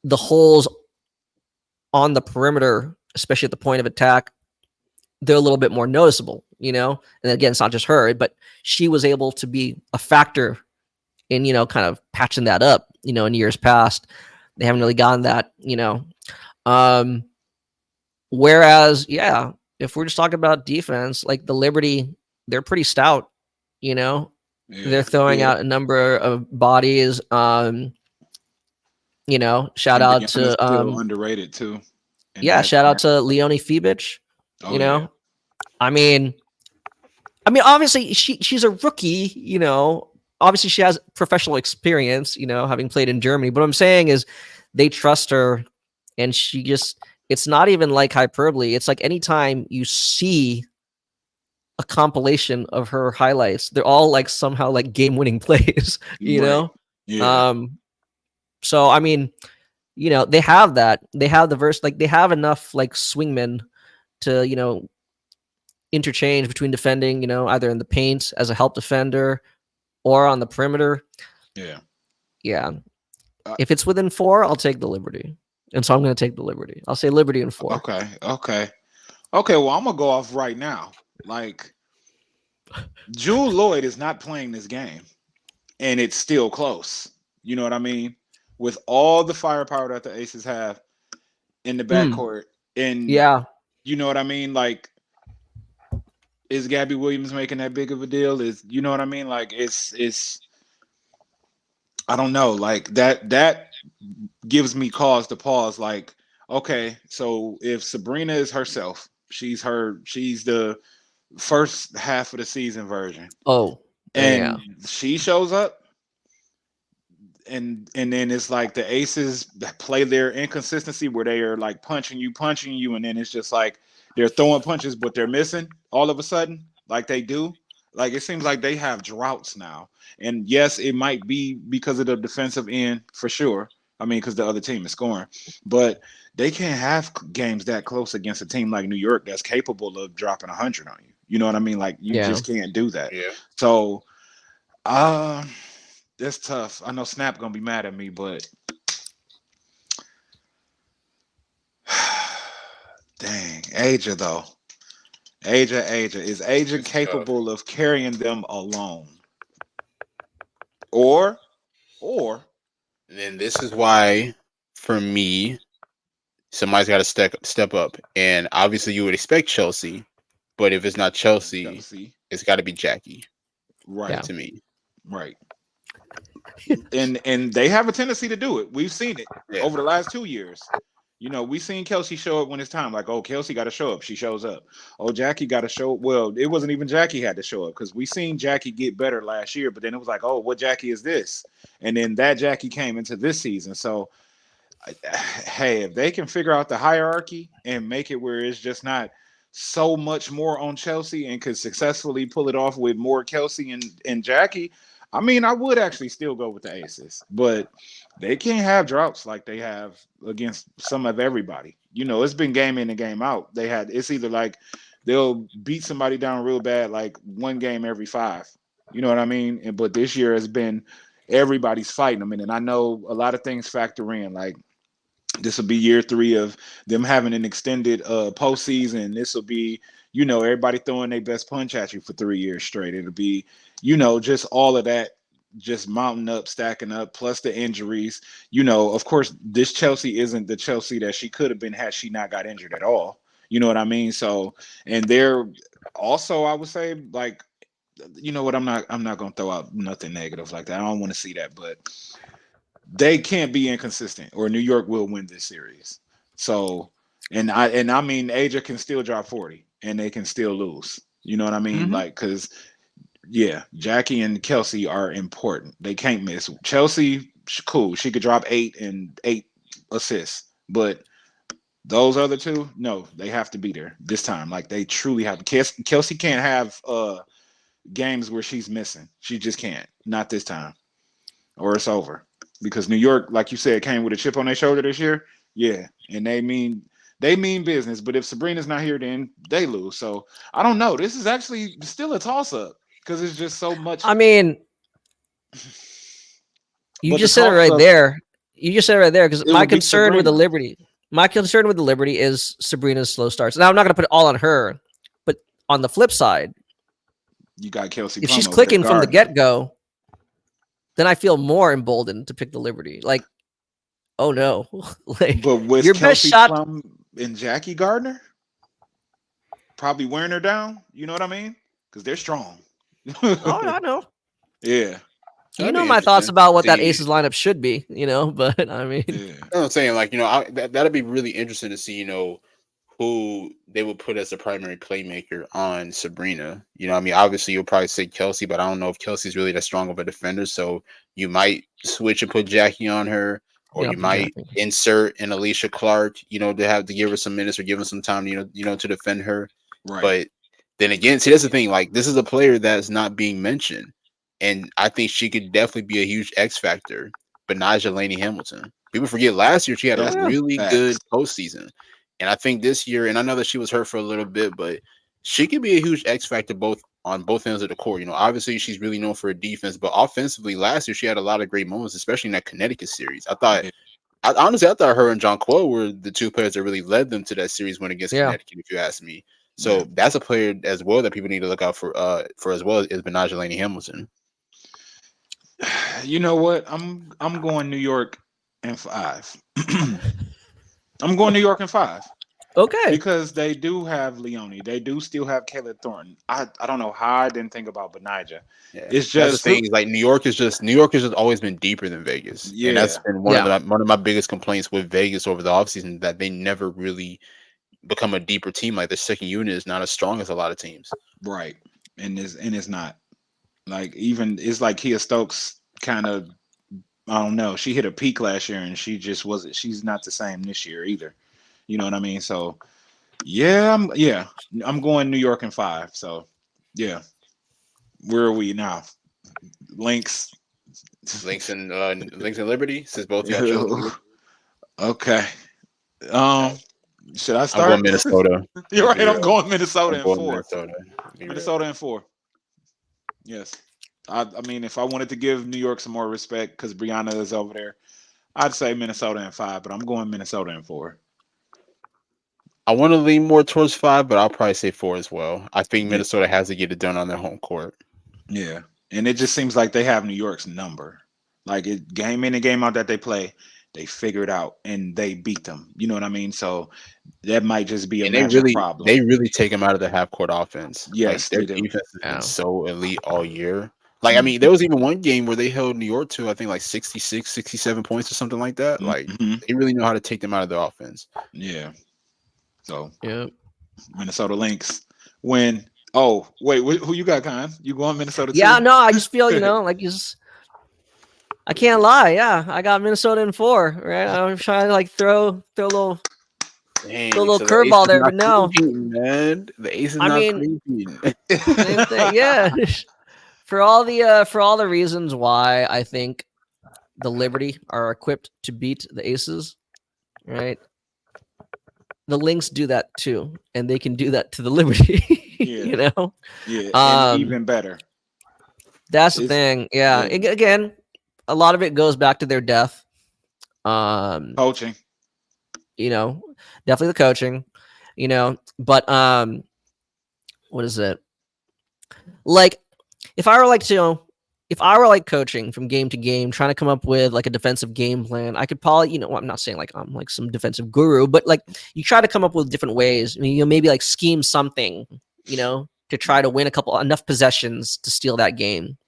the holes on the perimeter, especially at the point of attack, they're a little bit more noticeable, you know? And again, it's not just her, but she was able to be a factor in, you know, kind of patching that up, you know, in years past. They haven't really gotten that, you know. Um, Whereas, yeah, if we're just talking about defense, like the Liberty, they're pretty stout, you know. They're Yeah, throwing yeah. out a number of bodies. You know, shout out Indiana's to still underrated too. And yeah, that, shout out to Leonie Fibich. oh You yeah, know, I mean, obviously she's a rookie. You know, obviously she has professional experience. You know, having played in Germany. But what I'm saying is, they trust her, and she just. It's not even like hyperbole. It's like anytime you see a compilation of her highlights, they're all like somehow like game-winning plays. You right. know, Yeah, um. So I mean, you know, they have that. They have the verse. Like they have enough like swingmen to, you know, interchange between defending, you know, either in the paint as a help defender or on the perimeter. yeah. Yeah. Uh, If it's within 4, I'll take the Liberty. And so I'm going to take the Liberty. I'll say Liberty in 4. okay, okay, okay. Well, I'm gonna go off right now. Like, Jewel Lloyd is not playing this game, and it's still close. You know what I mean? With all the firepower that the Aces have in the Mm, backcourt, and yeah. you know what I mean? Like, is Gabby Williams making that big of a deal? Is, you know what I mean? Like, it's I don't know. Like that gives me cause to pause. Like, okay, so if Sabrina is herself, she's the first half of the season version, Oh, then yeah. and she shows up, and then it's like the Aces play their inconsistency where they are like punching you, and then it's just like they're throwing punches, but they're missing all of a sudden, like they do. Like it seems like they have droughts now, and yes, it might be because of the defensive end for sure. I mean, because the other team is scoring, but they can't have games that close against a team like New York that's capable of dropping 100 on you. You know what I mean? Like you Yeah. just can't do that. Yeah. So, that's tough. I know Snap gonna be mad at me, but dang, Aja though. Aja. Is Aja It's tough. capable of carrying them alone? Or, or And then this is why, for me, somebody's got to step up. And obviously, you would expect Chelsea, but if it's not Chelsea, Chelsea. it's got to be Jackie Right, Yeah. to me. right. And they have a tendency to do it. We've seen it Yeah. over the last 2 years. You know, we've seen Kelsey show up when it's time. Like, oh, Kelsey got to show up. She shows up. Oh, Jackie got to show up. Well, it wasn't even Jackie had to show up because we seen Jackie get better last year. But then it was like, oh, what Jackie is this? And then that Jackie came into this season. So, hey, if they can figure out the hierarchy and make it where it's just not so much more on Chelsea and could successfully pull it off with more Kelsey and Jackie, I mean, I would actually still go with the Aces, but they can't have droughts like they have against some of everybody. You know, it's been game in and game out. It's either like they'll beat somebody down real bad, like one game every 5. You know what I mean? But this year has been everybody's fighting them. And I know a lot of things factor in, like this will be year 3 of them having an extended postseason. This will be, you know, everybody throwing their best punch at you for 3 years straight. It'll be, you know, just all of that just mounting up, stacking up, plus the injuries. You know, of course, this Chelsea isn't the Chelsea that she could have been had she not got injured at all. You know what I mean? So, and they're also, I would say, like, you know what, I'm not gonna throw out nothing negative like that. I don't want to see that, but they can't be inconsistent or New York will win this series. So, and I mean, Aja can still drop 40 and they can still lose. You know what I mean? Mhm. Like, cause yeah, Jackie and Kelsey are important. They can't miss. Chelsea, cool. She could drop 8 and 8 assists, but those other two, no, they have to be there this time. Like they truly have. Kelsey can't have games where she's missing. She just can't. Not this time, or it's over. Because New York, like you said, came with a chip on their shoulder this year. Yeah, and they mean business. But if Sabrina's not here, then they lose. So I don't know. This is actually still a toss up because it's just so much. I mean, you But the just said it toss right up, there. You just said it right there, because It my would be concern with the Sabrina. Liberty, is Sabrina's slow starts. Now I'm not going to put it all on her, but on the flip side, You got Kelsey if Plum she's over there clicking from the guarding her. get go, then I feel more emboldened to pick the Liberty. Like, oh no, like But with your best Kelsey shot. Plum and Jackie Gardner probably wearing her down, you know what I mean? Because they're strong. Oh, I know. Yeah, You That'd know be my thoughts interesting about what to that see. Aces lineup should be, but I mean, yeah. I'm saying, like, that'd be really interesting to see, who they would put as the primary playmaker on Sabrina. I mean, obviously you'll probably say Kelsey, but I don't know if Kelsey's really that strong of a defender. So you might switch and put Jackie on her, or yeah, you might insert an Alicia Clark, to have to give her some minutes or give her some time, to defend her. Right. But then again, see, that's the thing. Like, this is a player that's not being mentioned, and I think she could definitely be a huge X factor. But Naja Laney Hamilton. People forget last year she had That's a really facts. good postseason. And I think this year, and I know that she was hurt for a little bit, but she could be a huge X factor on both ends of the court. Obviously she's really known for her defense, but offensively last year she had a lot of great moments, especially in that Connecticut series. Yeah. Honestly, I thought her and John Quill were the two players that really led them to that series win against Yeah. Connecticut, if you ask me. So that's a player as well that people need to look out for as well as Benaja Laney Hamilton. You know what? I'm going New York in 5. I'm going New York in 5. okay. Because they do have Leone. They do still have Caleb Thornton. I don't know how I didn't think about Benija. Yeah. It's That's just the thing. Like, New York has just always been deeper than Vegas. Yeah. And that's been one of my biggest complaints with Vegas over the offseason, that they never really become a deeper team. Like, the second unit is not as strong as a lot of teams. Right. And it's not. Like, even it's like Kia Stokes kind of, I don't know. She hit a peak last year and she just wasn't. She's not the same this year either. You know what I mean? So I'm going New York in 5. So yeah. Where are we now? Lynx and Liberty, since both y'all chose. Okay. Should I I'm start? going Minnesota. You're right. I'm going Minnesota in 4. Minnesota. Minnesota in 4. Yes. I mean, if I wanted to give New York some more respect because Brianna is over there, I'd say Minnesota in 5, but I'm going Minnesota in 4. I want to lean more towards 5, but I'll probably say 4 as well. I think Minnesota has to get it done on their home court. Yeah. And it just seems like they have New York's number. Like, game in and game out that they play, they figure it out and they beat them. You know what I mean? So that might just be a matchup problem. They really take them out of the half court offense. Yes, like, their they do. defense has been so elite all year. Like, I mean, there was even one game where they held New York to, I think, like 66, 67 points or something like that. Like, they really know how to take them out of the offense. Yeah. So, yeah. Minnesota Lynx win. Oh, wait, who you got, Con? You going Minnesota too? Yeah, no, I just feel, like I can't lie. Yeah, I got Minnesota in 4, right? I'm trying to, like, throw a little curveball there, but no. Man. The Ace is not creeping. Same thing. Yeah. For all the reasons why I think the Liberty are equipped to beat the Aces, right? The Lynx do that too, and they can do that to the Liberty. Yeah. Yeah, and even better. That's the thing. Yeah. Again, a lot of it goes back to their depth. Coaching. Definitely the coaching. But what is it? Like, if I were like coaching from game to game, trying to come up with like a defensive game plan, I could probably, I'm not saying like I'm like some defensive guru, but like you try to come up with different ways. I mean, maybe like scheme something, to try to win enough possessions to steal that game.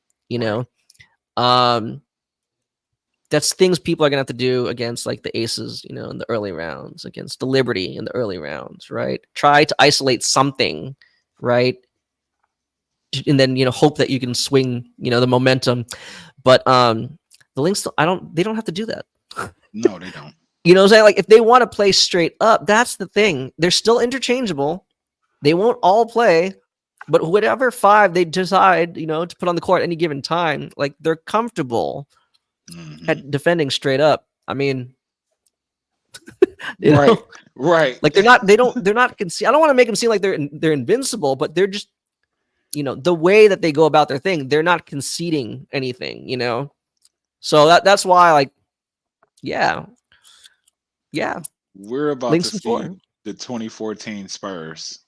That's things people are gonna have to do against like the Aces, in the early rounds, against the Liberty in the early rounds, right? Try to isolate something, right? And then hope that you can swing the momentum, but the Lynx they don't have to do that. No, they don't. What I'm saying? Like, if they want to play straight up, that's the thing. They're still interchangeable. They won't all play, but whatever 5 they decide to put on the court at any given time, like, they're comfortable at defending straight up. I mean, right. Like, they're not I don't want to make them seem like they're invincible, but they're just the way that they go about their thing, they're not conceding anything, So that's why, like, Yeah. We're about Lynx to and see 4. the 2014 Spurs.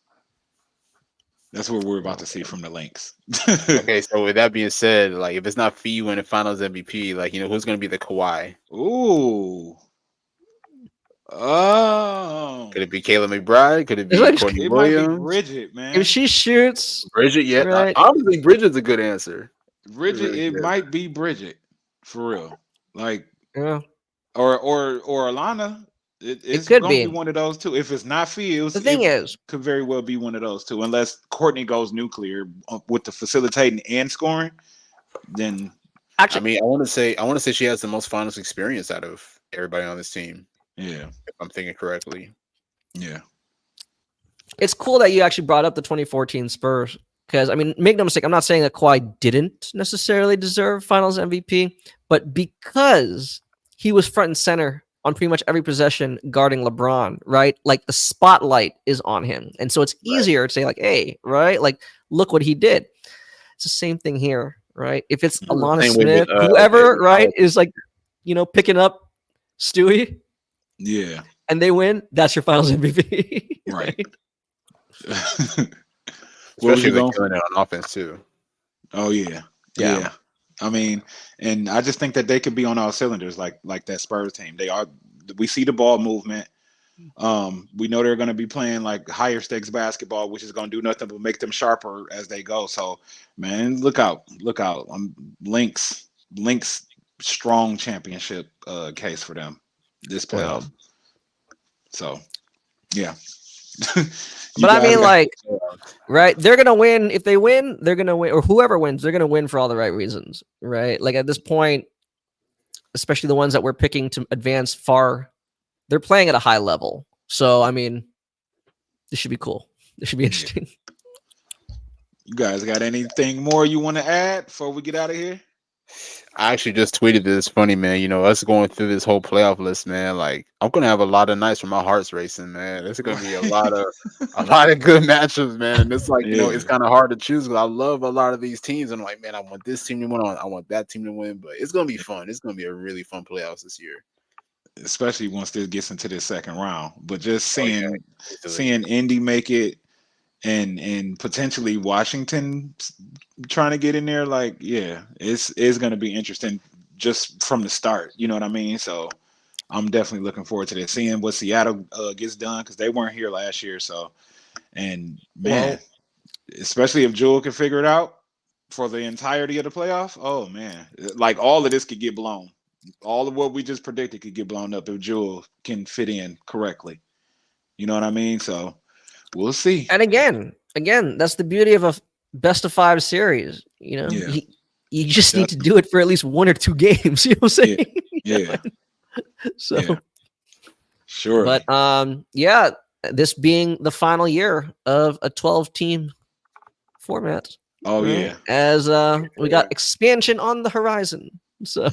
That's what we're about to see from the Lynx. Okay, so with that being said, like if it's not Fee winning Finals MVP, like who's gonna be the Kawhi? Ooh. Oh. Could it be Kayla McBride? Could it be like- Courtney It might be Williams? Bridget, man. If she shoots, Bridget? Yeah, right. honestly, Bridget's a good answer. Bridget, Really it good. might be Bridget for real. Like, Yeah. or Alana. It's could gonna be. be one of those two. If it's not Fields, The thing it is, could very well be one of those two. Unless Courtney goes nuclear with the facilitating and scoring, then I actually, mean, I want to say she has the most finals experience out of everybody on this team. yeah, If I'm thinking correctly. yeah, it's cool that you actually brought up the 2014 Spurs because, I mean, make no mistake, I'm not saying that Kawhi didn't necessarily deserve Finals MVP, but because he was front and center on pretty much every possession guarding LeBron, right? Like the spotlight is on him. And so it's easier to say, like, hey, right? Like, look what he did. It's the same thing here, right? If it's It was Alana same way Smith, with, whoever, with right, Alex. is like, picking up Stewie yeah, and they win, that's your Finals MVP. right. What was Especially you if they're going killing for? it on offense too. Oh yeah, Yeah. yeah. I mean, and I just think that they could be on all cylinders, like that Spurs team. They are. We see the ball movement. We know they're going to be playing like higher stakes basketball, which is going to do nothing but make them sharper as they go. So, man, look out, look out. Lynx, strong championship case for them this playoff. So, yeah. But I mean, like, right? They're gonna win. If they win, they're gonna win, or whoever wins, they're gonna win for all the right reasons, right? Like at this point, especially the ones that we're picking to advance far, they're playing at a high level. So I mean, this should be cool. This should be interesting. You guys got anything more you want to add before we get out of here? I actually just tweeted this. Funny, man. Us going through this whole playoff list, man. Like, I'm gonna have a lot of nights where my heart's racing, man. There's gonna be a lot of good matchups, man. And it's like, it's kind of hard to choose because I love a lot of these teams. And I'm like, man, I want this team to win. I want that team to win. But it's gonna be fun. It's gonna be a really fun playoffs this year, especially once this gets into the second round. But just seeing yeah. Indy make it and potentially Washington trying to get in there, like, yeah, it's going to be interesting just from the start. You know what I mean? So I'm definitely looking forward to this, seeing what Seattle gets done because they weren't here last year. So, and man, especially if Jewel can figure it out for the entirety of the playoff. Oh man, like all of this could get blown. All of what we just predicted could get blown up if Jewel can fit in correctly. You know what I mean? So we'll see. And again, that's the beauty of a best of 5 series. You just need to do it for at least 1 or 2 games. You know what I'm saying? Yeah. So, sure. But yeah, this being the final year of a 12-team format. Oh right? yeah. As we got expansion on the horizon. So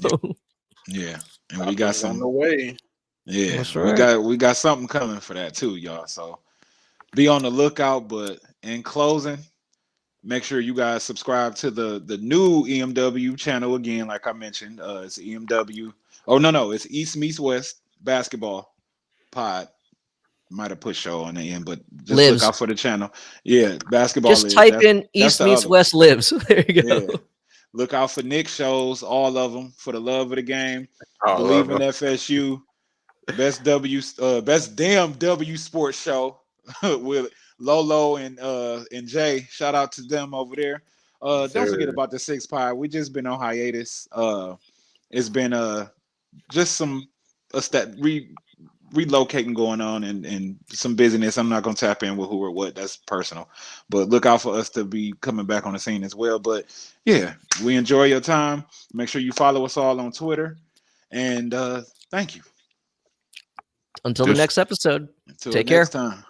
yeah, and we got some on the way. Yeah, that's right. we got something coming for that too, y'all. So be on the lookout. But in closing, make sure you guys subscribe to the new EMW channel again. Like I mentioned, it's EMW. Oh no, it's East Meets West Basketball Pod. Might have put show on the end, but just look out for the channel. Yeah, basketball. Just type in East Meets West Lives. There you go. Yeah. Look out for Nick's shows, all of them, for the love of the game. I Believe in FSU. Best damn W sports show with Lolo and Jay. Shout out to them over there. Don't forget about the 6 Pod. We just been on hiatus. It's been just some relocating going on and some busyness. I'm not gonna tap in with who or what. That's personal. But look out for us to be coming back on the scene as well. But yeah, we enjoy your time. Make sure you follow us all on Twitter. And thank you. Until the next episode. Take care. Next time.